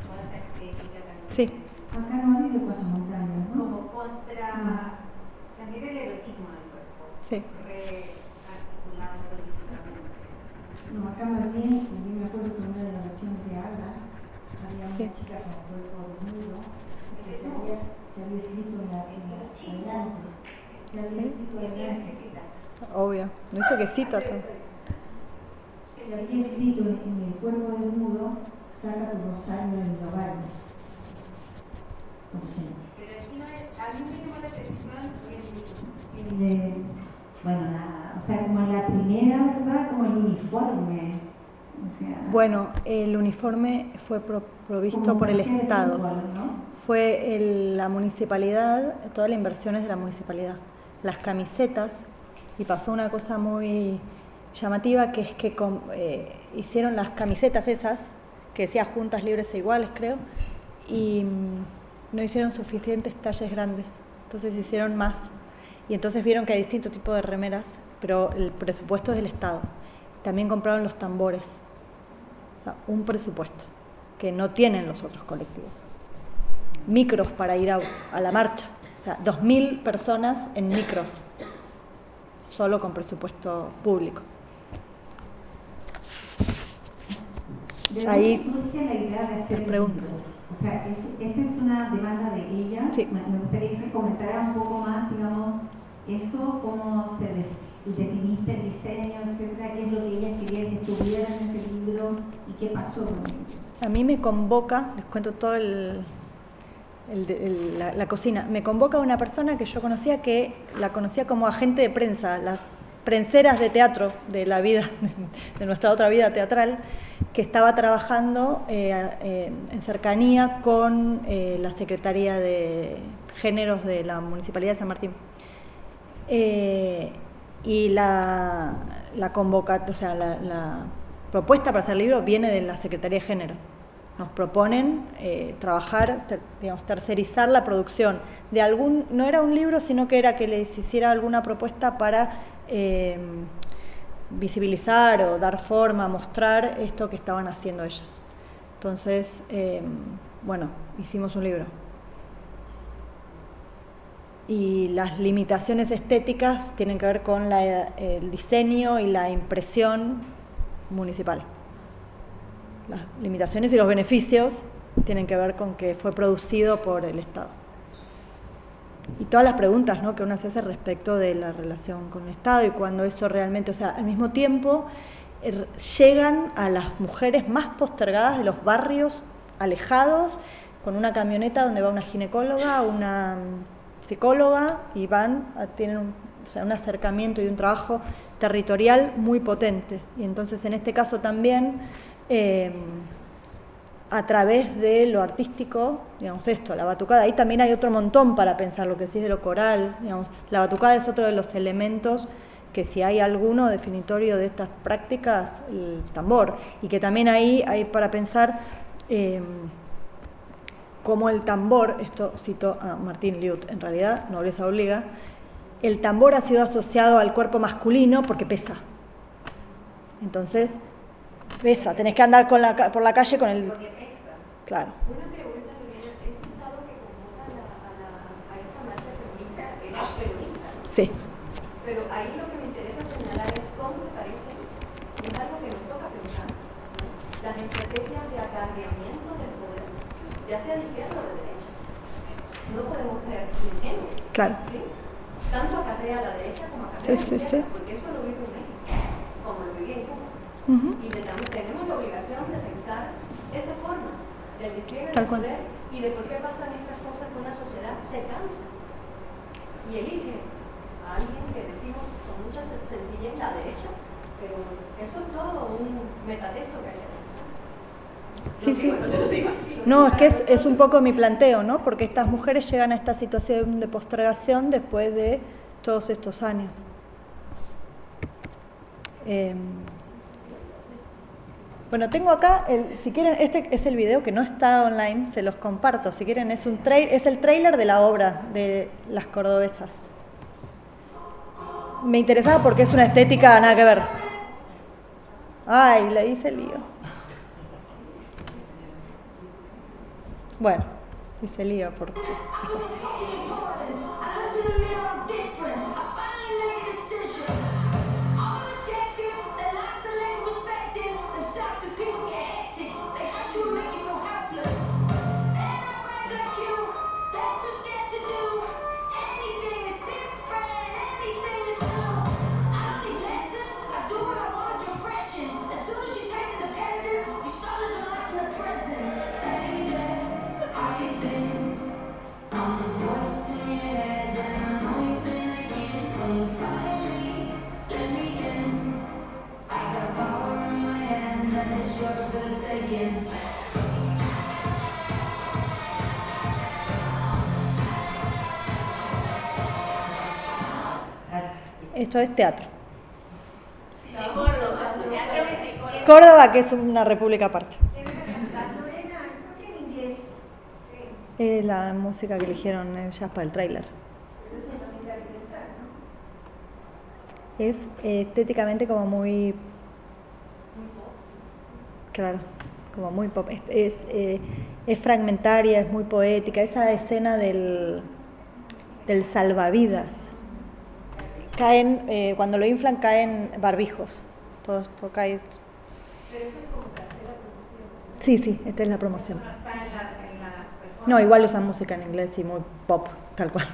toda esa estética también. Sí. Acá no ha habido pasamontañas, ¿no? Como contra. También el erotismo del cuerpo. Sí. Rearticulado políticamente. No, acá más bien, yo me acuerdo que en una de las versiones de Alba había una sí, chica con el cuerpo desnudo que se había escrito en adelante. Se había escrito adelante. Obvio. ¿No viste que cito todo? Se había escrito en el cuerpo desnudo, saca tu rosario de los ovarios, por ejemplo. Pero encima, a mí me llamó la atención Bueno, nada, o sea, como en la primera, ¿verdad? Como el uniforme. O sea, bueno, el uniforme fue provisto por el Estado. Fútbol, ¿no? Fue la municipalidad, toda la inversión es de la municipalidad. Las camisetas, y pasó una cosa muy llamativa, que es que hicieron las camisetas esas, que decía Juntas Libres e Iguales, creo, y no hicieron suficientes talles grandes, entonces hicieron más. Y entonces vieron que hay distintos tipos de remeras, pero el presupuesto es del Estado. También compraron los tambores, o sea, un presupuesto que no tienen los otros colectivos. Micros para ir a la marcha, o sea, 2.000 personas en micros, solo con presupuesto público. ¿De Ahí dónde surge la idea de hacer preguntas? libros? O sea, esta es una demanda de ella. Sí. Me gustaría que comentara un poco más, digamos, eso, cómo se definiste el diseño, etcétera, qué es lo que ella quería que estuviera en ese libro y qué pasó con eso. A mí me convoca, les cuento todo la cocina, me convoca una persona que yo conocía, que la conocía como agente de prensa, las prenseras de teatro de la vida, de nuestra otra vida teatral, que estaba trabajando en cercanía con la Secretaría de Géneros de la Municipalidad de San Martín. Y la convoca, o sea, propuesta para hacer el libro viene de la Secretaría de Género. Nos proponen trabajar, tercerizar la producción de algún, no era un libro, sino que era que les hiciera alguna propuesta para visibilizar o dar forma, mostrar esto que estaban haciendo ellas. Entonces, bueno, hicimos un libro. Y las limitaciones estéticas tienen que ver con el diseño y la impresión municipal. Las limitaciones y los beneficios tienen que ver con que fue producido por el Estado. Y todas las preguntas, ¿no?, que uno se hace respecto de la relación con el Estado y cuando eso realmente, o sea, al mismo tiempo llegan a las mujeres más postergadas de los barrios alejados con una camioneta donde va una ginecóloga, una psicóloga y tienen un acercamiento y un trabajo territorial muy potente. Y entonces en este caso también a través de lo artístico, digamos esto, la batucada, ahí también hay otro montón para pensar, lo que decís de lo coral, digamos, la batucada es otro de los elementos que si hay alguno definitorio de estas prácticas, el tambor, y que también ahí hay para pensar cómo el tambor, esto cito a Martín Liut, en realidad, Nobleza Obliga, el tambor ha sido asociado al cuerpo masculino porque pesa. Entonces, pesa, tenés que andar por la calle con el... Porque pesa. Claro. Una pregunta, Lorena, ese Estado que convoca a esta marcha feminista era feminista, ¿no? Sí. Pero ahí lo que me interesa señalar es cómo se parece, y es algo que nos toca pensar, ¿no?, las estrategias de acarreamiento del poder, ya sea de izquierda o de derecha. No podemos ser ingenuos. Claro. ¿Sí? Tanto acarrea a la derecha como acarrea a la izquierda, porque eso lo vive en México, como lo vive en Cuba. Y tenemos la obligación de pensar esa forma del despliegue del poder y de por qué pasan estas cosas que una sociedad se cansa y elige a alguien que decimos con mucha sencillez la derecha, pero eso es todo un metatexto que hay que pensar. Sí, sí. No, es que es un poco mi planteo, ¿no? Porque estas mujeres llegan a esta situación de postergación después de todos estos años. Bueno, tengo acá, si quieren, este es el video que no está online, se los comparto. Si quieren, es el tráiler de la obra de Las Cordobesas. Me interesaba porque es una estética nada que ver. Ay, le hice lío. Bueno, hice lío porque... Esto es teatro. De Córdoba, teatro de Córdoba. Córdoba, que es una república aparte. La Lorena, ¿no tiene inglés? Sí. Es la música que eligieron ellas para el tráiler. Pero eso también da que pensar, ¿no? Es estéticamente como muy... Claro, como muy pop. Es fragmentaria, es muy poética. Esa escena del salvavidas. Caen, cuando lo inflan caen barbijos. Todo esto cae. Pero eso es como tercera promoción. Sí, sí, esta es la promoción. No está en la performance. No, igual usan música en inglés y muy pop, tal cual.